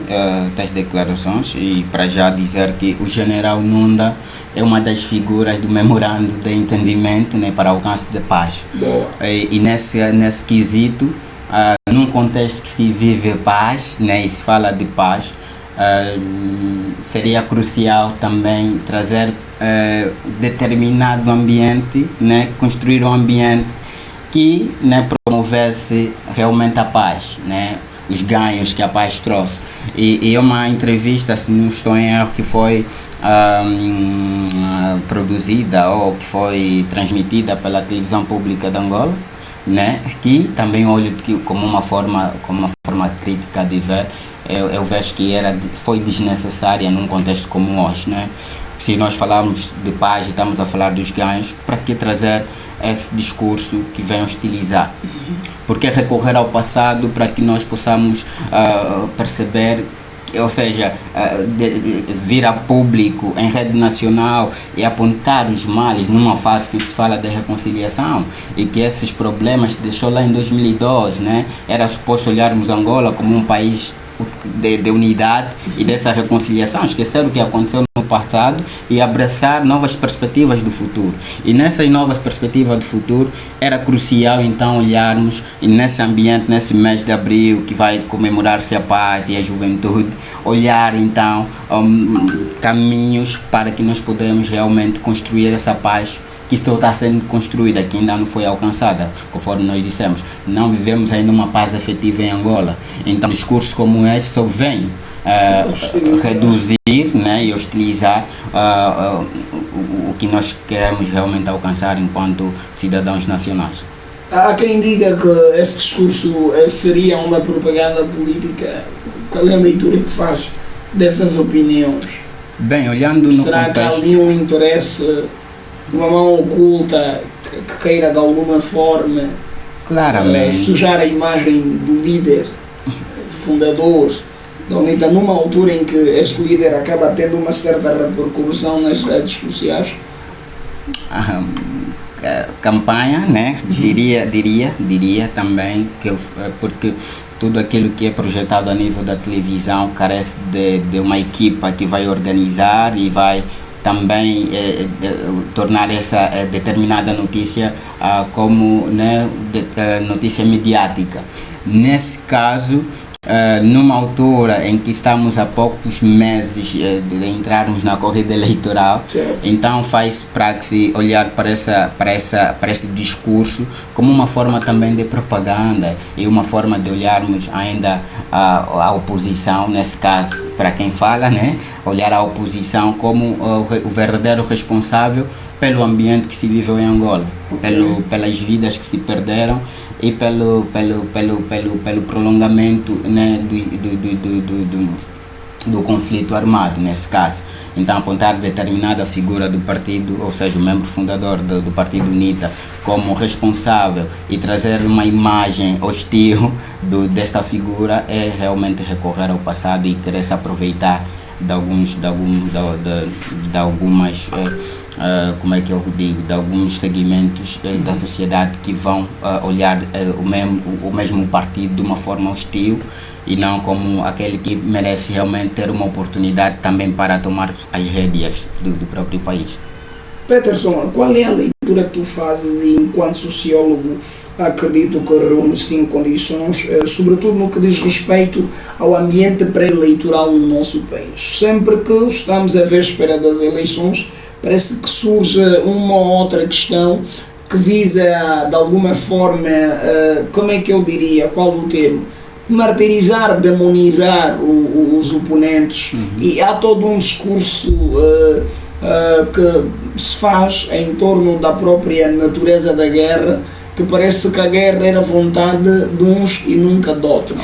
tais declarações e para já dizer que o general Nunda é uma das figuras do memorando de entendimento, né, para alcance de paz. E nesse quesito, num contexto que se vive paz, né, e se fala de paz, seria crucial também trazer determinado ambiente, né, construir um ambiente que, né, promovesse realmente a paz, né, os ganhos que a paz trouxe. E é uma entrevista, se não estou em erro, que foi produzida ou que foi transmitida pela televisão pública de Angola, né, que também olho como uma forma crítica de ver. Eu vejo que foi desnecessária num contexto como hoje, né? Se nós falarmos de paz e estamos a falar dos ganhos, para que trazer esse discurso que vem hostilizar? Porque recorrer ao passado para que nós possamos perceber, ou seja, vir a público em rede nacional e apontar os males numa fase que se fala de reconciliação e que esses problemas se deixou lá em 2002, né? Era suposto olharmos Angola como um país de unidade e dessa reconciliação, esquecer o que aconteceu no passado e abraçar novas perspectivas do futuro. E nessas novas perspectivas do futuro era crucial então olharmos, e nesse ambiente, nesse mês de abril que vai comemorar-se a paz e a juventude, olhar então caminhos para que nós podemos realmente construir essa paz que só está sendo construída, que ainda não foi alcançada, conforme nós dissemos. Não vivemos ainda uma paz efetiva em Angola. Então discursos como este só vêm reduzir, né, e hostilizar o que nós queremos realmente alcançar enquanto cidadãos nacionais. Há quem diga que esse discurso seria uma propaganda política. Qual é a leitura que faz dessas opiniões? Bem, olhando no Será contexto... que há ali um interesse uma mão oculta que queira de alguma forma Claramente. sujar a imagem do líder fundador da UNITA numa altura em que este líder acaba tendo uma certa repercussão nas redes sociais? Campanha, né? Diria também que porque tudo aquilo que é projetado a nível da televisão carece de uma equipa que vai organizar e vai também tornar essa determinada notícia como, né, notícia mediática. Nesse caso, numa altura em que estamos a poucos meses de entrarmos na corrida eleitoral, então faz praxe olhar para esse discurso como uma forma também de propaganda e uma forma de olharmos ainda a oposição, nesse caso, para quem fala, né, olhar a oposição como o verdadeiro responsável pelo ambiente que se viveu em Angola, pelas vidas que se perderam e pelo prolongamento, né, do conflito armado, nesse caso. Então, apontar determinada figura do partido, ou seja, o membro fundador do partido UNITA, como responsável e trazer uma imagem hostil desta figura é realmente recorrer ao passado e querer se aproveitar de algumas como é que eu digo, de alguns segmentos da sociedade que vão olhar o mesmo partido de uma forma hostil e não como aquele que merece realmente ter uma oportunidade também para tomar as rédeas do próprio país. Peterson, qual é a leitura que tu fazes e, enquanto sociólogo, acredito que reúne 5 condições, sobretudo no que diz respeito ao ambiente pré-eleitoral no nosso país? Sempre que estamos à véspera das eleições, parece que surge uma ou outra questão que visa, de alguma forma, como é que eu diria, qual o termo? Martirizar, demonizar os oponentes. E há todo um discurso que se faz em torno da própria natureza da guerra, que parece que a guerra era vontade de uns e nunca de outros.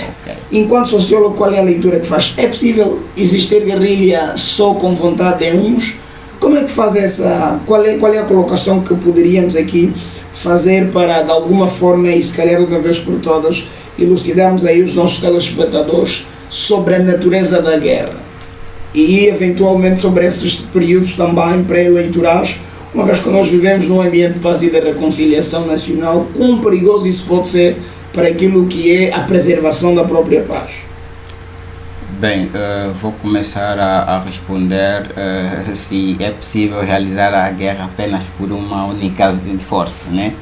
Enquanto sociólogo, qual é a leitura que faz? É possível existir guerrilha só com vontade de uns? Como é que faz qual é a colocação que poderíamos aqui fazer para, de alguma forma, e se calhar de uma vez por todas, elucidarmos aí os nossos telespectadores sobre a natureza da guerra e, eventualmente, sobre esses períodos também pré-eleitorais, uma vez que nós vivemos num ambiente de paz e de reconciliação nacional, quão perigoso isso pode ser para aquilo que é a preservação da própria paz? Bem, vou começar a responder se é possível realizar a guerra apenas por uma única força, né?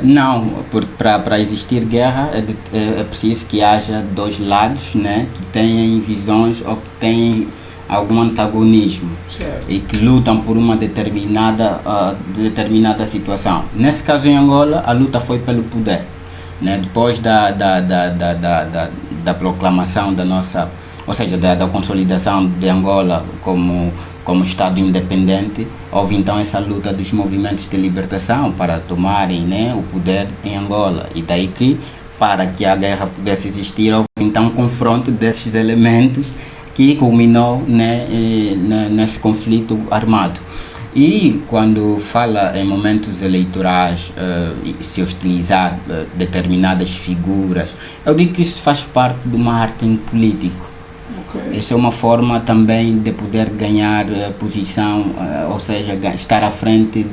Não, porque para existir guerra é preciso que haja dois lados, né, que tenham visões ou que tenham algum antagonismo. Certo. E que lutam por uma determinada situação. Nesse caso em Angola, a luta foi pelo poder, né? Depois da proclamação da nossa, ou seja, da consolidação de Angola como Estado independente, houve então essa luta dos movimentos de libertação para tomarem, né, o poder em Angola. E daí que, para que a guerra pudesse existir, houve então um confronto desses elementos que culminou, né, nesse conflito armado. E quando fala em momentos eleitorais, se utilizar determinadas figuras, eu digo que isso faz parte do marketing político. Essa é uma forma também de poder ganhar posição, ou seja, estar à frente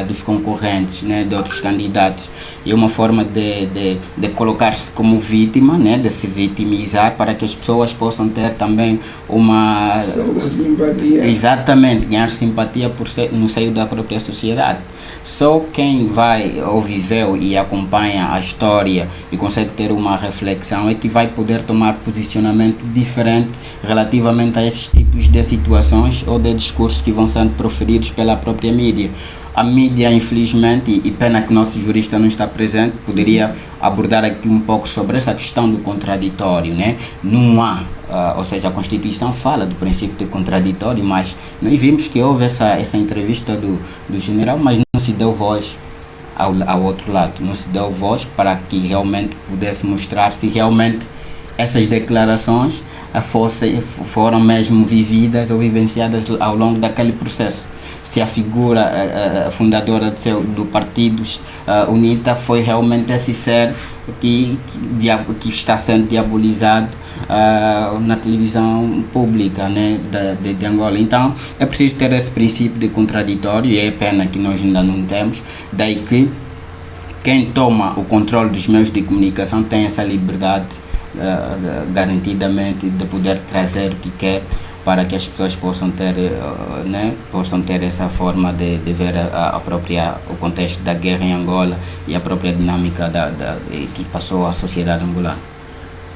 dos concorrentes, né, de outros candidatos. É uma forma de colocar-se como vítima, né, de se vitimizar para que as pessoas possam ter também uma simpatia. Exatamente, ganhar simpatia no seio da própria sociedade. Só quem vai ou viveu e acompanha a história e consegue ter uma reflexão é que vai poder tomar posicionamento diferente relativamente a esses tipos de situações ou de discursos que vão sendo proferidos pela própria mídia. A mídia, infelizmente, e pena que o nosso jurista não está presente, poderia abordar aqui um pouco sobre essa questão do contraditório, né? Não há, ou seja, a Constituição fala do princípio de contraditório, mas nós vimos que houve essa entrevista do general, mas não se deu voz ao outro lado, não se deu voz para que realmente pudesse mostrar se realmente essas declarações foram mesmo vividas ou vivenciadas ao longo daquele processo. se a figura fundadora do partido UNITA foi realmente esse ser que está sendo diabolizado na televisão pública, né, de Angola. Então é preciso ter esse princípio de contraditório, e é pena que nós ainda não temos, daí que quem toma o controle dos meios de comunicação tem essa liberdade garantidamente de poder trazer o que quer, para que as pessoas possam ter essa forma de ver o contexto da guerra em Angola e a própria dinâmica que passou a sociedade angolana.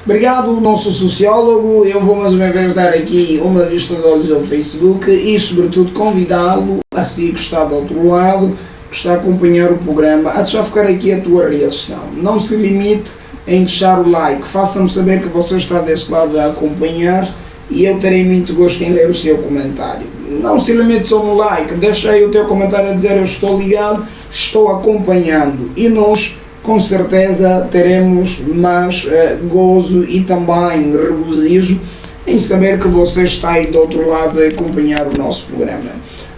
Obrigado, nosso sociólogo. Eu vou mais uma vez dar aqui uma vista de olhos ao Facebook e, sobretudo, convidá-lo, a si que está do outro lado, que está a acompanhar o programa, a deixar ficar aqui a tua reação. Não se limite em deixar o like, faça-me saber que você está desse lado a acompanhar, e eu terei muito gosto em ler o seu comentário. Não se limite só no like, deixa aí o teu comentário a dizer: eu estou ligado, estou acompanhando, e nós com certeza teremos mais gozo e também regozijo em saber que você está aí do outro lado a acompanhar o nosso programa.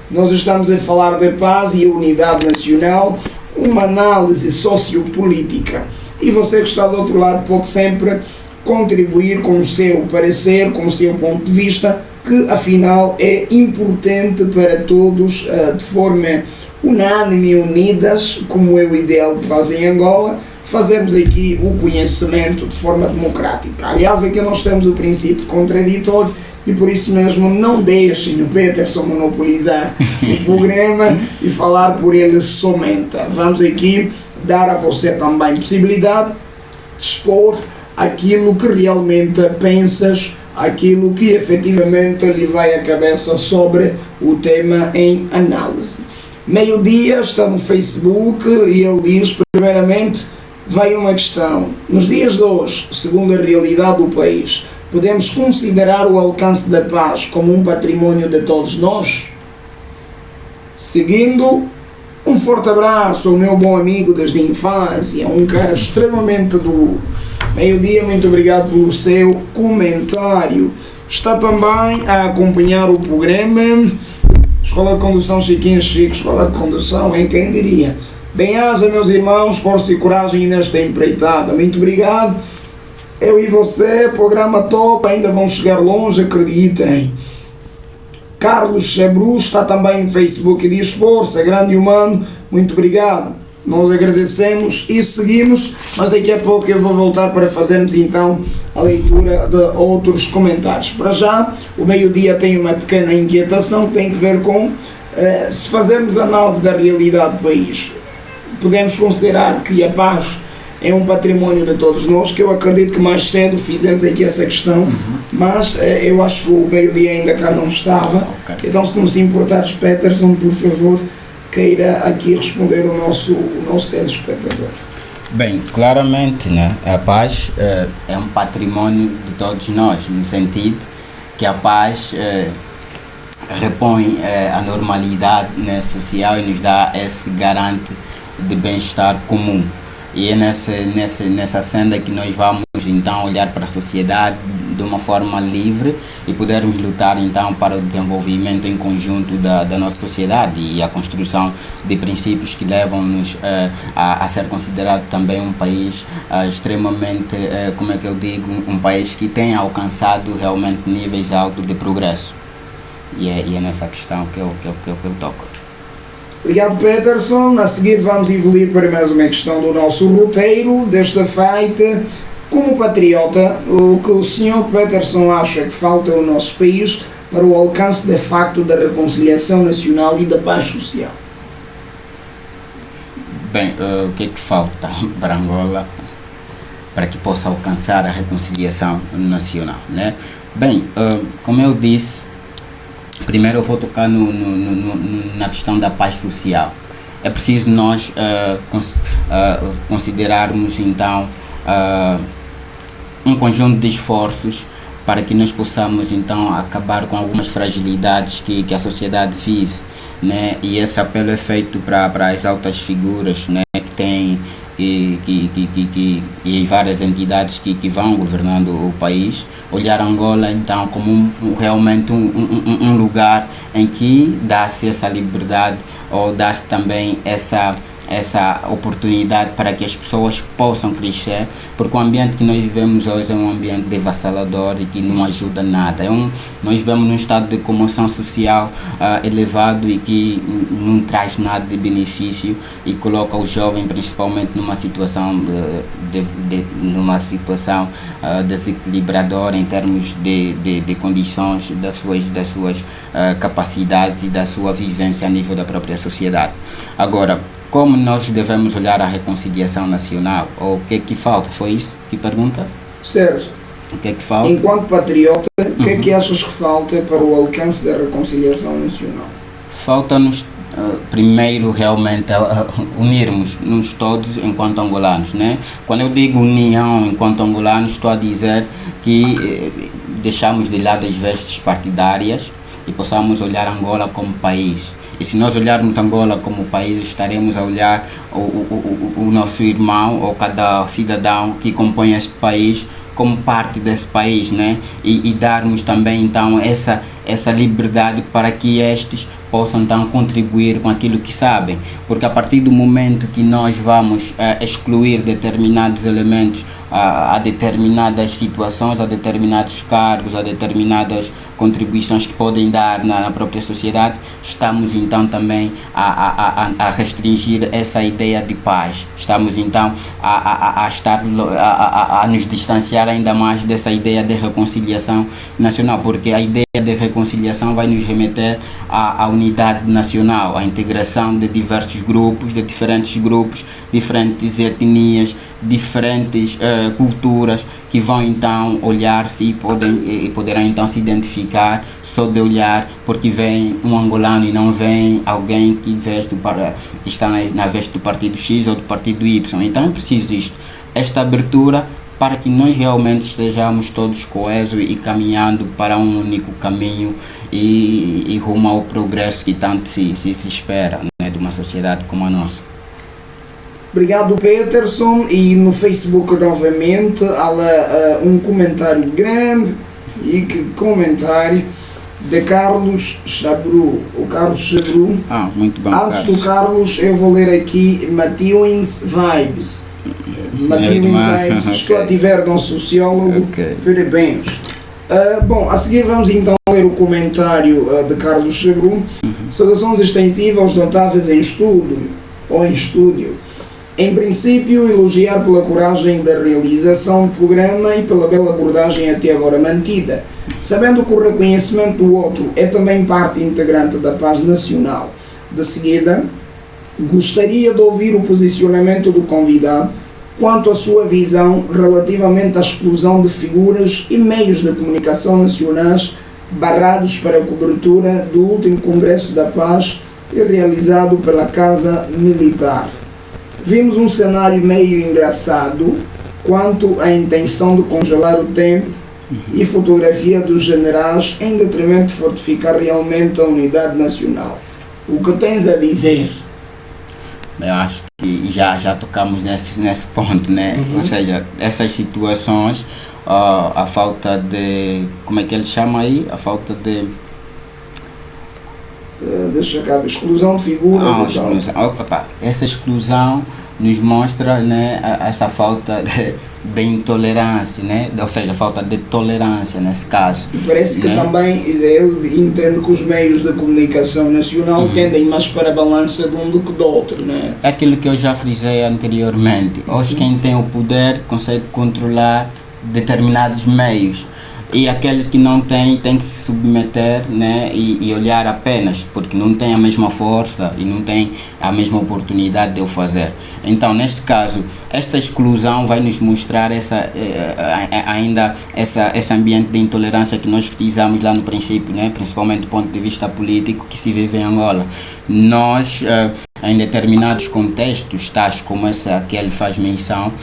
Nós estamos a falar de paz e unidade nacional, uma análise sociopolítica, e você que está do outro lado pode sempre contribuir com o seu parecer, com o seu ponto de vista, que afinal é importante para todos, de forma unânime e unidas, como é o ideal que faz em Angola, fazermos aqui o conhecimento de forma democrática. Aliás, aqui nós temos o princípio contraditório, e por isso mesmo não deixem o Peterson monopolizar o programa e falar por ele somente. Vamos aqui dar a você também possibilidade de expor aquilo que realmente pensas, aquilo que efetivamente lhe vai à cabeça sobre o tema em análise. Meio-dia está no Facebook e ele diz: primeiramente, vai uma questão. Nos dias de hoje, segundo a realidade do país, podemos considerar o alcance da paz como um património de todos nós? Seguindo, um forte abraço ao meu bom amigo desde a infância, um cara extremamente duro. Meio-dia, muito obrigado pelo seu comentário. Está também a acompanhar o programa Escola de Condução Chiquinho Chico, Escola de Condução, em quem diria. Bem-aja, meus irmãos, força e coragem nesta empreitada. Muito obrigado. Eu e você, programa top, ainda vão chegar longe, acreditem. Carlos Sebru está também no Facebook e diz: força, grande humano, muito obrigado. Nós agradecemos e seguimos, mas daqui a pouco eu vou voltar para fazermos então a leitura de outros comentários. Para já, o meio-dia tem uma pequena inquietação que tem que ver com se fazermos análise da realidade do país. Podemos considerar que a paz é um património de todos nós, que eu acredito que mais cedo fizemos aqui essa questão, mas eu acho que o meio-dia ainda cá não estava. Okay. Então, se não se importares, Peterson, por favor, queira aqui responder o nosso telespectador. Bem, claramente, né, a paz é um património de todos nós, no sentido que a paz repõe a normalidade, né, social, e nos dá esse garante de bem-estar comum. E é nessa senda que nós vamos então olhar para a sociedade de uma forma livre e podermos lutar então para o desenvolvimento em conjunto da nossa sociedade e a construção de princípios que levam-nos a ser considerado também um país extremamente, como é que eu digo, um país que tem alcançado realmente níveis altos de progresso. E é nessa questão que eu toco. Obrigado, Peterson. A seguir vamos evoluir para mais uma questão do nosso roteiro desta feita. Como patriota, o que o Sr. Peterson acha que falta ao nosso país para o alcance de facto da reconciliação nacional e da paz social? Bem, o que é que falta para Angola para que possa alcançar a reconciliação nacional, né? Bem, como eu disse, primeiro eu vou tocar na questão da paz social. É preciso nós considerarmos então um conjunto de esforços para que nós possamos então acabar com algumas fragilidades que a sociedade vive, né? E esse apelo é feito para as altas figuras, né, que têm e várias entidades que vão governando o país, olhar Angola então como realmente um lugar em que dá-se essa liberdade, ou dá-se também essa oportunidade para que as pessoas possam crescer, porque o ambiente que nós vivemos hoje é um ambiente devassalador e que não ajuda nada. Nós vivemos num estado de comoção social elevado e que não traz nada de benefício e coloca o jovem principalmente numa situação desequilibradora em termos de condições das suas capacidades e da sua vivência a nível da própria sociedade. Agora, como nós devemos olhar a reconciliação nacional? Ou o que é que falta? Foi isso que pergunta? Certo. O que é que falta? Enquanto patriota, o que é que achas que falta para o alcance da reconciliação nacional? Falta-nos, primeiro, realmente unirmos-nos todos enquanto angolanos, né? Quando eu digo união enquanto angolanos, estou a dizer que deixamos de lado as vestes partidárias e possamos olhar Angola como país. E se nós olharmos Angola como país, estaremos a olhar o nosso irmão, ou cada cidadão que compõe este país, como parte desse país, né? E darmos também então essa liberdade para que estes possam então contribuir com aquilo que sabem, porque a partir do momento que nós vamos excluir determinados elementos a determinadas situações, a determinados cargos, a determinadas contribuições que podem dar na própria sociedade, estamos então também a restringir essa ideia de paz, estamos então a nos distanciar ainda mais dessa ideia de reconciliação nacional, porque a ideia de reconciliação vai nos remeter à unidade nacional, à integração de diversos grupos, de diferentes grupos, diferentes etnias, diferentes culturas, que vão então olhar-se e poderão então se identificar só de olhar, porque vem um angolano e não vem alguém que está na veste do partido X ou do partido Y. Então é preciso esta abertura, para que nós realmente estejamos todos coesos e caminhando para um único caminho e rumo ao progresso que tanto se espera, né, de uma sociedade como a nossa. Obrigado, Peterson. E no Facebook novamente há um comentário grande, e que comentário de Carlos Chabru. O Carlos Chabru. Muito bom, Antes Carlos. do Carlos, eu vou ler aqui Matewins Vibes. Matewins Vibes. Estou a tiver de um sociólogo. Parabéns. Bom, a seguir vamos então ler o comentário de Carlos Chabru. Saudações extensivas aos notáveis em estúdio. Em princípio, elogiar pela coragem da realização do programa e pela bela abordagem até agora mantida, sabendo que o reconhecimento do outro é também parte integrante da paz nacional. De seguida, gostaria de ouvir o posicionamento do convidado quanto à sua visão relativamente à exclusão de figuras e meios de comunicação nacionais barrados para a cobertura do último Congresso da Paz realizado pela Casa Militar. Vimos um cenário meio engraçado quanto à intenção de congelar o tempo e fotografia dos generais em detrimento de fortificar realmente a unidade nacional. O que tens a dizer? Eu acho que já tocamos nesse ponto, né? Ou seja, essas situações, a falta de... Como é que ele chama aí? A falta de... exclusão de figuras. Essa exclusão nos mostra, né, essa falta de intolerância, né? Ou seja, a falta de tolerância nesse caso. E parece que também ele entende que os meios de comunicação nacional tendem mais para a balança de um do que do outro, né? É aquilo que eu já frisei anteriormente. Hoje quem tem o poder consegue controlar determinados meios. E aqueles que não têm que se submeter, né, e olhar apenas, porque não tem a mesma força e não tem a mesma oportunidade de o fazer. Então, neste caso, esta exclusão vai nos mostrar esse ambiente de intolerância que nós frisamos lá no princípio, né, principalmente do ponto de vista político que se vive em Angola. Nós, em determinados contextos, tais como essa que ele faz menção,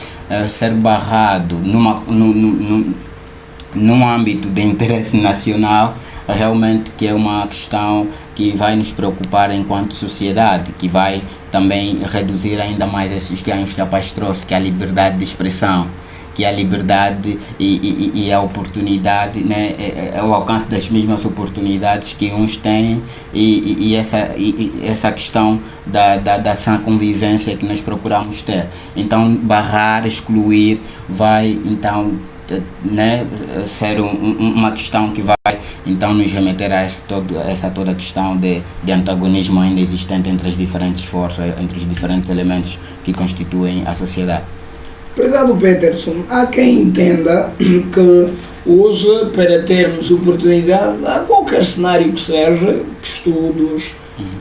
ser barrado no âmbito de interesse nacional, realmente que é uma questão que vai nos preocupar enquanto sociedade, que vai também reduzir ainda mais esses ganhos que a paz trouxe, que é a liberdade de expressão, que é a liberdade e a oportunidade, né, é o alcance das mesmas oportunidades que uns têm e essa questão da sã convivência que nós procuramos ter. Então, barrar, excluir, vai então, né, ser uma questão que vai então nos remeter a essa toda questão de antagonismo ainda existente entre as diferentes forças, entre os diferentes elementos que constituem a sociedade. Prezado Peterson, há quem entenda que hoje, para termos oportunidade, a qualquer cenário que seja, estudos,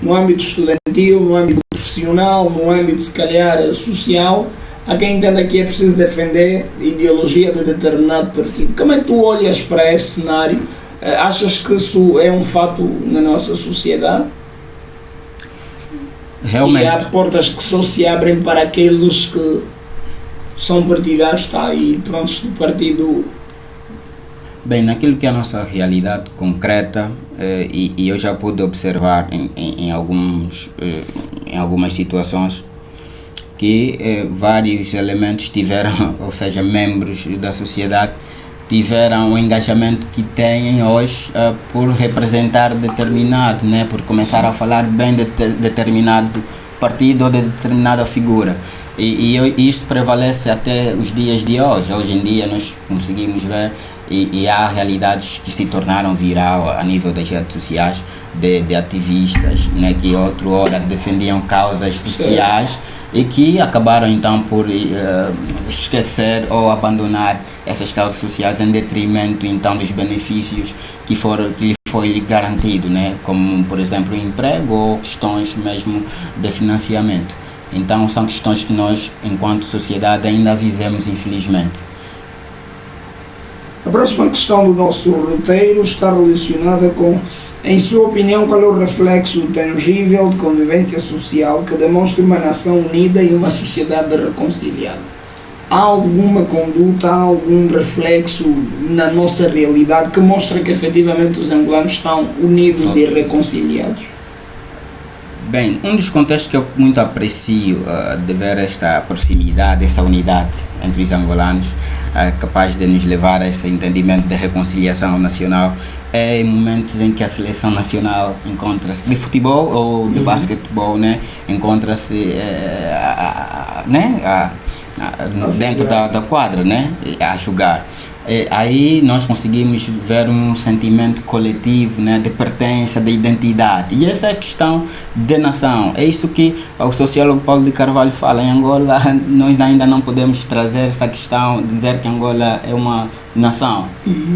no âmbito estudantil, no âmbito profissional, no âmbito, se calhar, social, há quem entenda que é preciso defender a ideologia de determinado partido. Como é que tu olhas para esse cenário? Achas que isso é um fato na nossa sociedade? Realmente. E há portas que só se abrem para aqueles que são partidários, está aí prontos do partido? Bem, naquilo que é a nossa realidade concreta, e eu já pude observar em algumas situações que vários elementos tiveram, ou seja, membros da sociedade, tiveram o engajamento que têm hoje por representar determinado, né, por começar a falar bem de determinado partido ou de determinada figura. E isto prevalece até os dias de hoje. Hoje em dia nós conseguimos ver e há realidades que se tornaram viral a nível das redes sociais de ativistas, né, que outrora defendiam causas sociais e que acabaram então por esquecer ou abandonar essas causas sociais em detrimento então dos benefícios que foi garantido, né, como por exemplo o emprego ou questões mesmo de financiamento. Então são questões que nós, enquanto sociedade, ainda vivemos, infelizmente. A próxima questão do nosso roteiro está relacionada com, em sua opinião, qual é o reflexo tangível de convivência social que demonstra uma nação unida e uma sociedade reconciliada? Há alguma conduta, há algum reflexo na nossa realidade que mostra que efetivamente os angolanos estão unidos e reconciliados? Bem, um dos contextos que eu muito aprecio de ver esta proximidade, essa unidade entre os angolanos, capaz de nos levar a esse entendimento de reconciliação nacional, é em momentos em que a seleção nacional encontra-se, de futebol ou de basquetebol, né, encontra-se dentro da quadra, né, a jogar. Aí nós conseguimos ver um sentimento coletivo, né, de pertença, de identidade. E essa é a questão de nação. É isso que o sociólogo Paulo de Carvalho fala. Em Angola, nós ainda não podemos trazer essa questão, dizer que Angola é uma nação,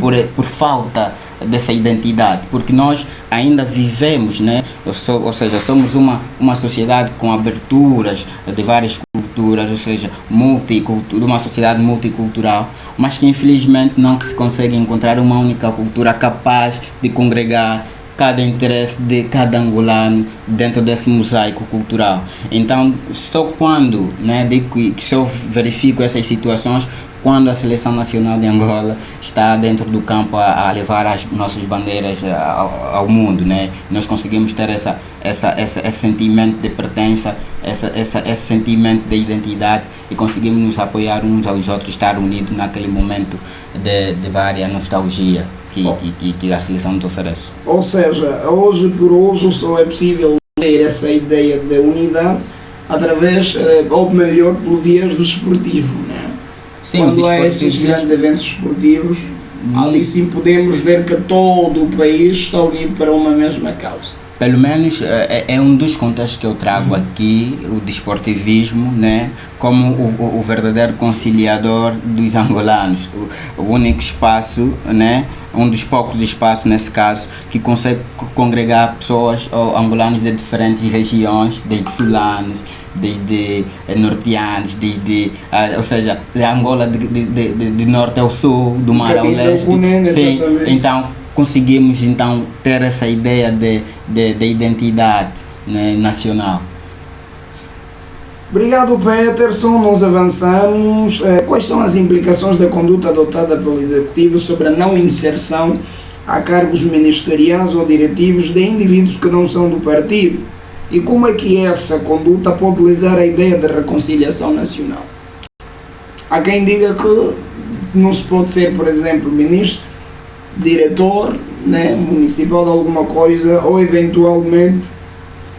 por falta dessa identidade, porque nós ainda vivemos, né, ou seja, somos uma sociedade com aberturas de várias culturas, ou seja, uma sociedade multicultural, mas que infelizmente não se consegue encontrar uma única cultura capaz de congregar cada interesse de cada angolano dentro desse mosaico cultural. Então, só quando, né, se eu verifico essas situações, quando a Seleção Nacional de Angola está dentro do campo a levar as nossas bandeiras ao mundo, né? Nós conseguimos ter esse sentimento de pertença, esse sentimento de identidade e conseguimos nos apoiar uns aos outros, estar unidos naquele momento de vária nostalgia que a seleção nos oferece. Ou seja, hoje por hoje só é possível ter essa ideia de unidade através, ou melhor, pelo viés do esportivo, né? Sim, quando há esses grandes eventos esportivos, ali sim podemos ver que todo o país está unido para uma mesma causa. Pelo menos é um dos contextos que eu trago aqui, o desportivismo, né, como o verdadeiro conciliador dos angolanos, o único espaço, né, um dos poucos espaços nesse caso que consegue congregar pessoas ou angolanos de diferentes regiões, desde sulanos, desde norteanos, ou seja, de Angola de norte ao sul, do mar ao leste. Sim, então conseguimos então ter essa ideia de identidade, né, nacional. Obrigado, Peterson. Nós avançamos. Quais são as implicações da conduta adotada pelo Executivo sobre a não inserção a cargos ministeriais ou diretivos de indivíduos que não são do partido? E como é que essa conduta pode lesar a ideia de reconciliação nacional? Há quem diga que não se pode ser, por exemplo, ministro, diretor, né, municipal de alguma coisa, ou eventualmente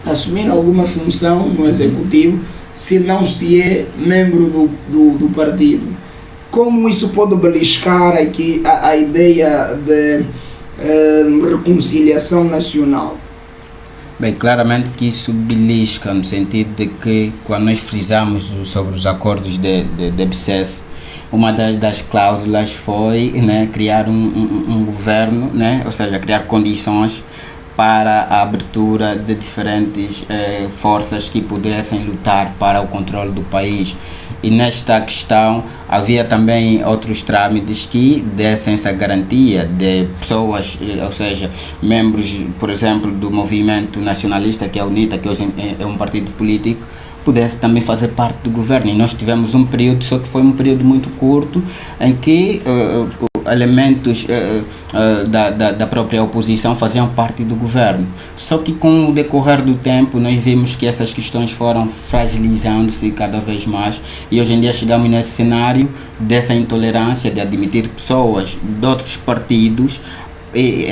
assumir alguma função no Executivo se não se é membro do partido. Como isso pode beliscar aqui a ideia de reconciliação nacional? Bem, claramente que isso belisca no sentido de que quando nós frisamos sobre os acordos de BCS, uma das cláusulas foi, né, criar um governo, né, ou seja, criar condições para a abertura de diferentes forças que pudessem lutar para o controle do país. E nesta questão havia também outros trâmites que dessem essa garantia de pessoas, ou seja, membros, por exemplo, do movimento nacionalista, que é a UNITA, que hoje é um partido político, pudesse também fazer parte do governo. E nós tivemos um período, só que foi um período muito curto, em que elementos da própria oposição faziam parte do governo. Só que com o decorrer do tempo nós vimos que essas questões foram fragilizando-se cada vez mais e hoje em dia chegamos nesse cenário dessa intolerância de admitir pessoas de outros partidos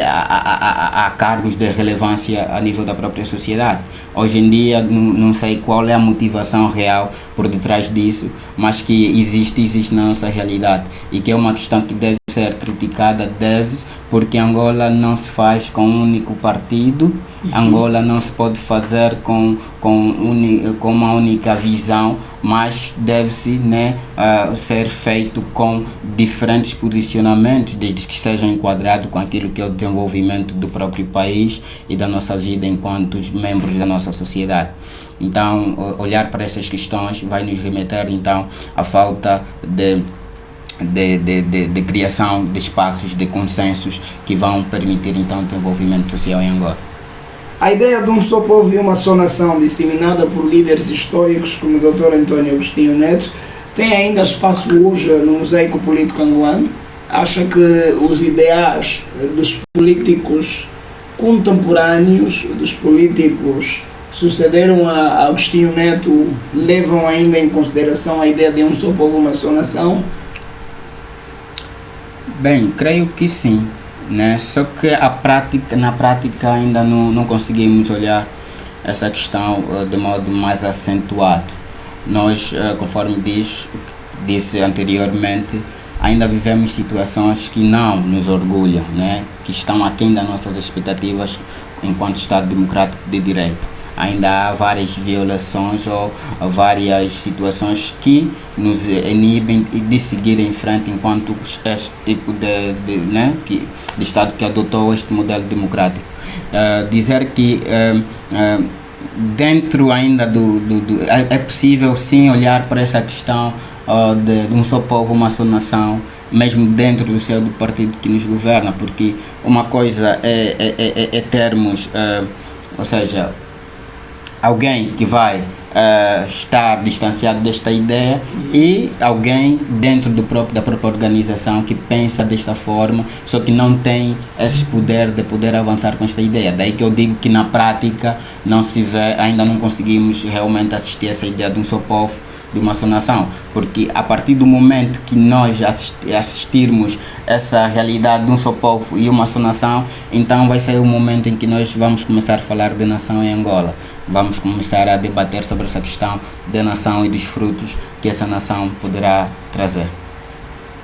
a cargos de relevância a nível da própria sociedade. Hoje em dia não sei qual é a motivação real por detrás disso, mas que existe na nossa realidade e que é uma questão que deve ser criticada, porque Angola não se faz com um único partido, Angola não se pode fazer com uma única visão, mas deve-se, né, ser feito com diferentes posicionamentos, desde que seja enquadrado com aquilo que é o desenvolvimento do próprio país e da nossa vida enquanto membros da nossa sociedade. Então, olhar para essas questões vai nos remeter então à falta de criação de espaços de consensos que vão permitir então o desenvolvimento social em Angola. A ideia de um só povo e uma só nação, disseminada por líderes históricos como o Dr. António Agostinho Neto, tem ainda espaço hoje no mosaico político angolano? Acha que os ideais dos políticos contemporâneos, dos políticos que sucederam a Agostinho Neto, levam ainda em consideração a ideia de um só povo, uma só nação? Bem, creio que sim, né? Só que na prática ainda não conseguimos olhar essa questão de modo mais acentuado. Nós, conforme disse anteriormente, ainda vivemos situações que não nos orgulham, né? Que estão aquém das nossas expectativas enquanto Estado democrático de direito. Ainda há várias violações ou várias situações que nos inibem de seguir em frente enquanto este tipo de Estado que adotou este modelo democrático. Dizer que dentro ainda é possível sim olhar para essa questão de um só povo, uma só nação, mesmo dentro do seu do partido que nos governa, porque uma coisa é termos, ou seja, alguém que vai estar distanciado desta ideia e alguém dentro da própria organização que pensa desta forma, só que não tem esse poder de poder avançar com esta ideia. Daí que eu digo que na prática não se vê, ainda não conseguimos realmente assistir a essa ideia de um só povo, de uma só nação, porque a partir do momento que nós assistirmos essa realidade de um só povo e uma só nação, então vai ser o momento em que nós vamos começar a falar de nação em Angola, vamos começar a debater sobre essa questão de nação e dos frutos que essa nação poderá trazer.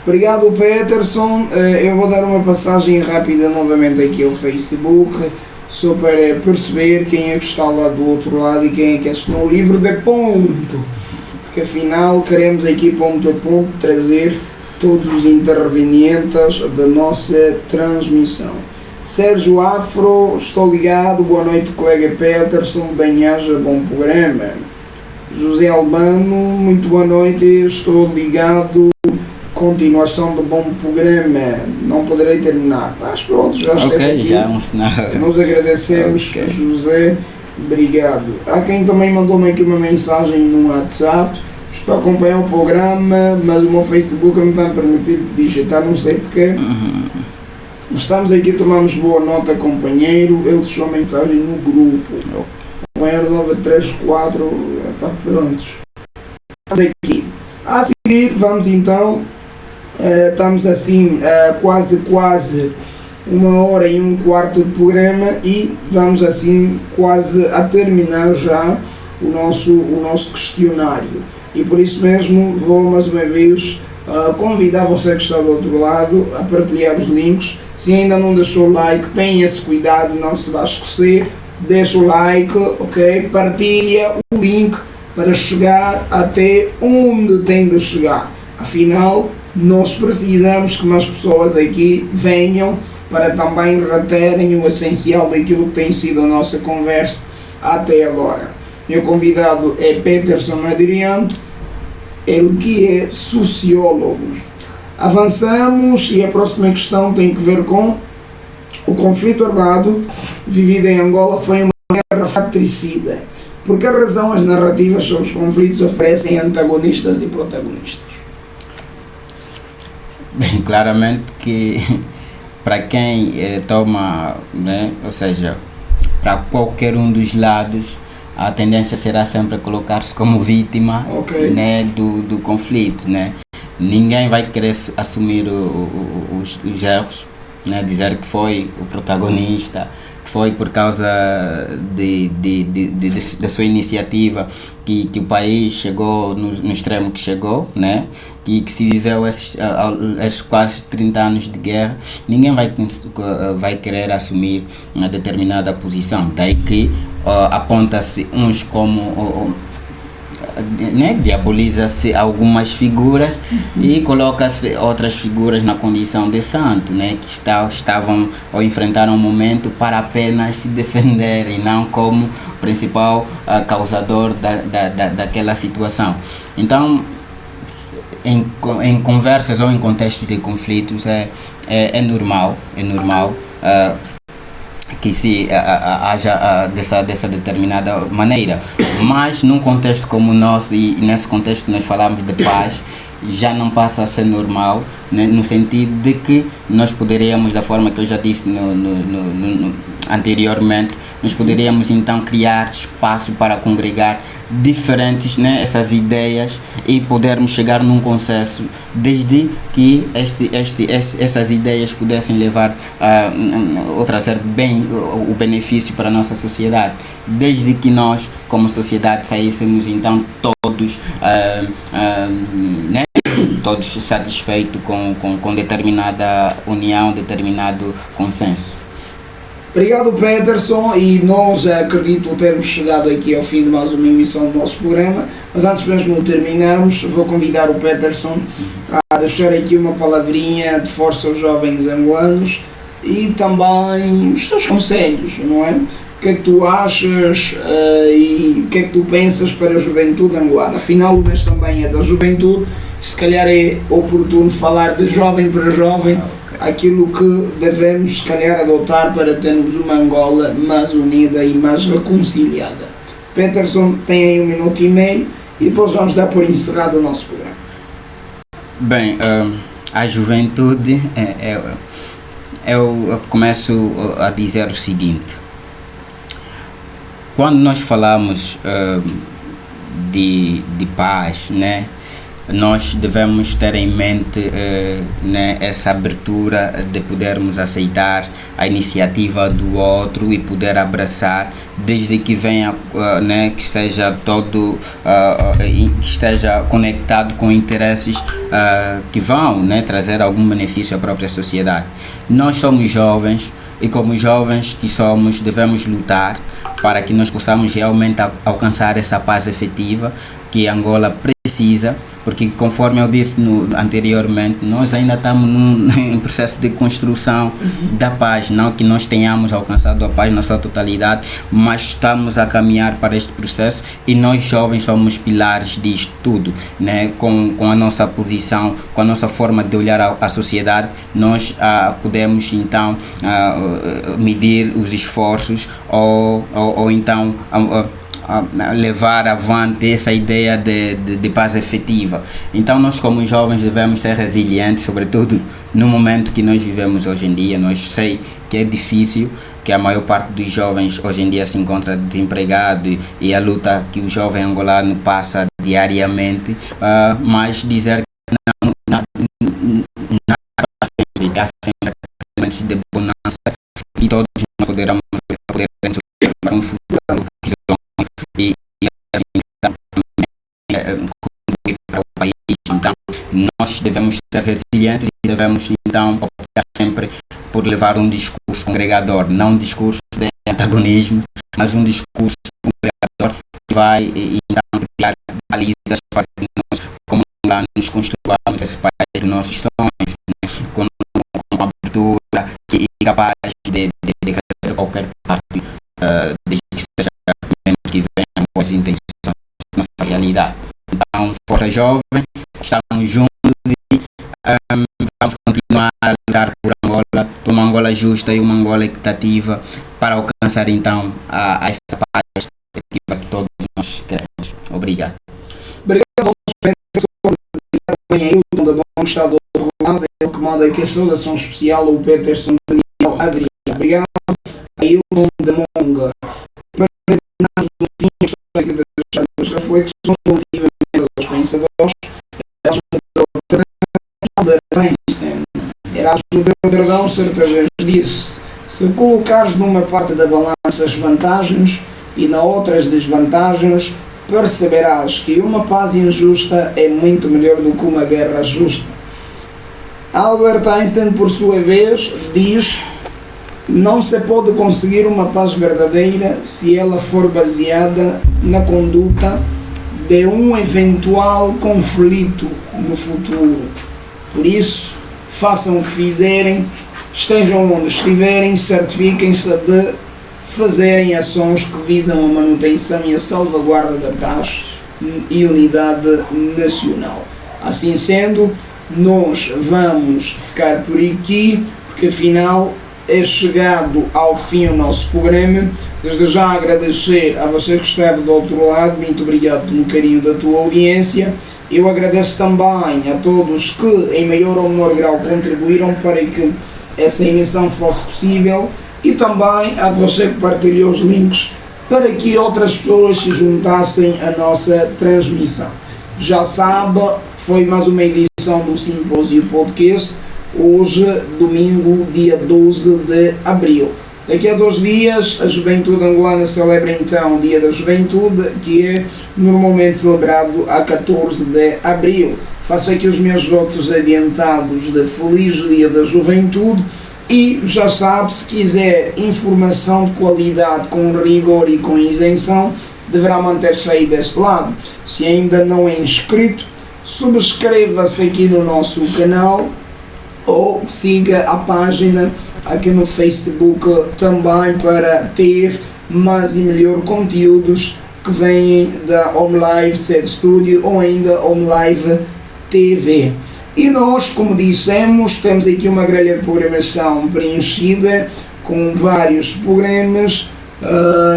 Obrigado, Peterson. Eu vou dar uma passagem rápida novamente aqui ao Facebook, só para perceber quem é que está lá do outro lado e quem é que assinou o livro de ponto, porque afinal queremos aqui ponto a ponto trazer todos os intervenientes da nossa transmissão. Sérgio Afro, estou ligado, boa noite colega Peterson, bem-aja, bom programa. José Albano, muito boa noite, estou ligado, continuação do bom programa, não poderei terminar, mas pronto, já está aqui. Já é um sinal. Nós agradecemos, José. Obrigado. Há quem também mandou-me aqui uma mensagem no WhatsApp. Estou a acompanhar o programa, mas o meu Facebook não está permitido digitar, não sei porquê. Estamos aqui, tomamos boa nota, companheiro. Ele deixou a mensagem no grupo. Companheiro 934, prontos. Estamos aqui. A seguir, vamos então. Estamos assim, quase 1h15 de programa e vamos assim quase a terminar já o nosso questionário. E por isso mesmo vou mais uma vez convidar você que está do outro lado a partilhar os links. Se ainda não deixou o like, tenha esse cuidado, não se vá esquecer, deixa o like, ok? Partilha o link para chegar até onde tem de chegar. Afinal, nós precisamos que mais pessoas aqui venham para também reterem o essencial daquilo que tem sido a nossa conversa até agora. Meu convidado é Peterson Adriano, ele que é sociólogo. Avançamos e a próxima questão tem que ver com o conflito armado vivido em Angola foi uma guerra fratricida. Por que razão as narrativas sobre os conflitos oferecem antagonistas e protagonistas? Bem, claramente que para quem toma, né, ou seja, para qualquer um dos lados, a tendência será sempre colocar-se como vítima, né, do conflito, né? Ninguém vai querer assumir os erros, né, dizer que foi o protagonista, que foi por causa da sua iniciativa que o país chegou no extremo que chegou, né? Que se viveu esses quase 30 anos de guerra. Ninguém vai querer assumir uma determinada posição, daí que aponta-se uns como né, diaboliza-se algumas figuras e coloca-se outras figuras na condição de santo, né, que estavam ou enfrentaram um momento para apenas se defenderem, não como principal causador daquela situação. Então, em conversas ou em contextos de conflitos é normal que se haja dessa determinada maneira, mas num contexto como o nosso, e nesse contexto nós falamos de paz, já não passa a ser normal, né, no sentido de que nós poderíamos, da forma que eu já disse anteriormente, nós poderíamos então criar espaço para congregar diferentes, né, essas ideias e podermos chegar num consenso, desde que essas ideias pudessem levar ou trazer bem o benefício para a nossa sociedade, desde que nós como sociedade saíssemos então todos né, todos satisfeitos com determinada união, determinado consenso. Obrigado, Peterson, e nós acredito termos chegado aqui ao fim de mais uma emissão do nosso programa, mas antes mesmo de terminarmos, vou convidar o Peterson a deixar aqui uma palavrinha de força aos jovens angolanos e também os teus conselhos, não é? O que é que tu achas e o que é que tu pensas para a juventude angolana? Afinal, o mês também é da juventude, se calhar é oportuno falar de jovem para jovem, aquilo que devemos, se calhar, adotar para termos uma Angola mais unida e mais reconciliada. Peterson tem aí 1 minuto e meio e depois vamos dar por encerrado o nosso programa. Bem, a juventude, eu começo a dizer o seguinte: quando nós falamos de paz, né, nós devemos ter em mente né, essa abertura de podermos aceitar a iniciativa do outro e poder abraçar, desde que venha, né, que seja todo, que esteja conectado com interesses que vão, né, trazer algum benefício à própria sociedade. Nós somos jovens e, como jovens que somos, devemos lutar para que nós possamos realmente alcançar essa paz efetiva, que Angola precisa, porque conforme eu disse anteriormente, nós ainda estamos em processo de construção da paz, não que nós tenhamos alcançado a paz na sua totalidade, mas estamos a caminhar para este processo e nós jovens somos pilares disto tudo, né? Com a nossa posição, com a nossa forma de olhar a sociedade, nós podemos então medir os esforços ou então levar avante essa ideia de paz efetiva. Então nós como jovens devemos ser resilientes, sobretudo no momento que nós vivemos hoje em dia. Nós sei que é difícil, que a maior parte dos jovens hoje em dia se encontra desempregado e a luta que o jovem angolano passa diariamente, mas dizer que nada sempre, há sempre momentos de bonança e todos nós poderemos para um futuro e contribuir para o país. Então nós devemos ser resilientes e devemos então optar sempre por levar um discurso congregador, não um discurso de antagonismo, mas um discurso congregador que vai então criar balizas para que nós, como nos construamos esse país dos nossos sonhos, né? com abertura e capaz de fazer qualquer parte, desde que seja que venham com as intenções da nossa realidade. Então, força jovem, estamos juntos e vamos continuar a lutar por Angola, por uma Angola justa e uma Angola equitativa, para alcançar então a essa paz efetiva que todos nós queremos. Obrigado. Obrigado ao Hilton da Bom Estado do outro lado, ele que manda aqui a saudação especial ao Peterson Daniel Adriano. Obrigado a Hilton da Monga. As reflexões relativamente aos pensadores, Albert Einstein, Erasmo de Dragão certa vez disse: se colocares numa parte da balança as vantagens e na outra as desvantagens, perceberás que uma paz injusta é muito melhor do que uma guerra justa. Albert Einstein, por sua vez, diz: não se pode conseguir uma paz verdadeira se ela for baseada na conduta de um eventual conflito no futuro. Por isso, façam o que fizerem, estejam onde estiverem, certifiquem-se de fazerem ações que visam a manutenção e a salvaguarda da paz e unidade nacional. Assim sendo, nós vamos ficar por aqui, porque afinal é chegado ao fim o nosso programa. Desde já agradecer a você que esteve do outro lado, muito obrigado pelo carinho da tua audiência. Eu agradeço também a todos que em maior ou menor grau contribuíram para que essa emissão fosse possível e também a você que partilhou os links para que outras pessoas se juntassem à nossa transmissão. Já sabe, foi mais uma edição do Simpósio Podcast. Hoje, domingo, dia 12 de abril. Daqui a 2 dias, a Juventude Angolana celebra então o Dia da Juventude, que é normalmente celebrado a 14 de abril. Faço aqui os meus votos adiantados de Feliz Dia da Juventude e já sabe, se quiser informação de qualidade com rigor e com isenção, deverá manter-se aí deste lado. Se ainda não é inscrito, subscreva-se aqui no nosso canal ou siga a página aqui no Facebook também para ter mais e melhor conteúdos que vêm da Home Live Set Studio ou ainda Home Live TV. E nós, como dissemos, temos aqui uma grelha de programação preenchida com vários programas.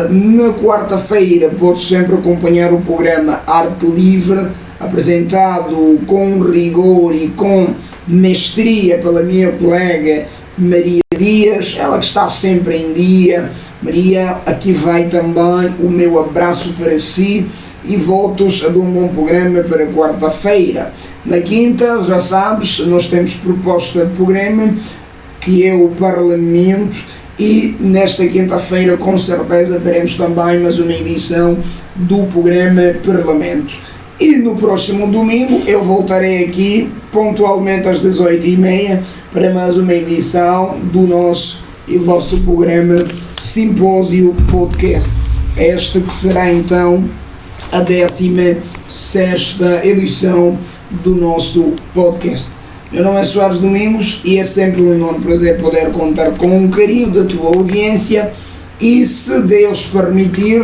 Na quarta-feira podes sempre acompanhar o programa Arte Livre, apresentado com rigor e com mestria pela minha colega Maria Dias, ela que está sempre em dia. Maria, aqui vai também o meu abraço para si e votos de um bom programa para quarta-feira. Na quinta, já sabes, nós temos proposta de programa que é o Parlamento e nesta quinta-feira com certeza teremos também mais uma edição do programa Parlamento. E no próximo domingo eu voltarei aqui pontualmente às 18h30 para mais uma edição do nosso e vosso programa Simpósio Podcast. Esta que será então a 11ª sexta edição do nosso podcast. Meu nome é Soares Domingos e é sempre um enorme prazer poder contar com o carinho da tua audiência e, se Deus permitir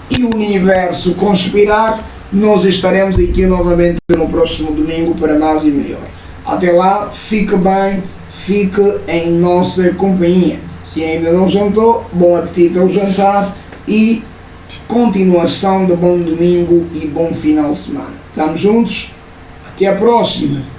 e o universo conspirar, nós estaremos aqui novamente no próximo domingo para mais e melhor. Até lá, fique bem, fique em nossa companhia. Se ainda não jantou, bom apetite ao jantar e continuação de bom domingo e bom final de semana. Estamos juntos? Até a próxima!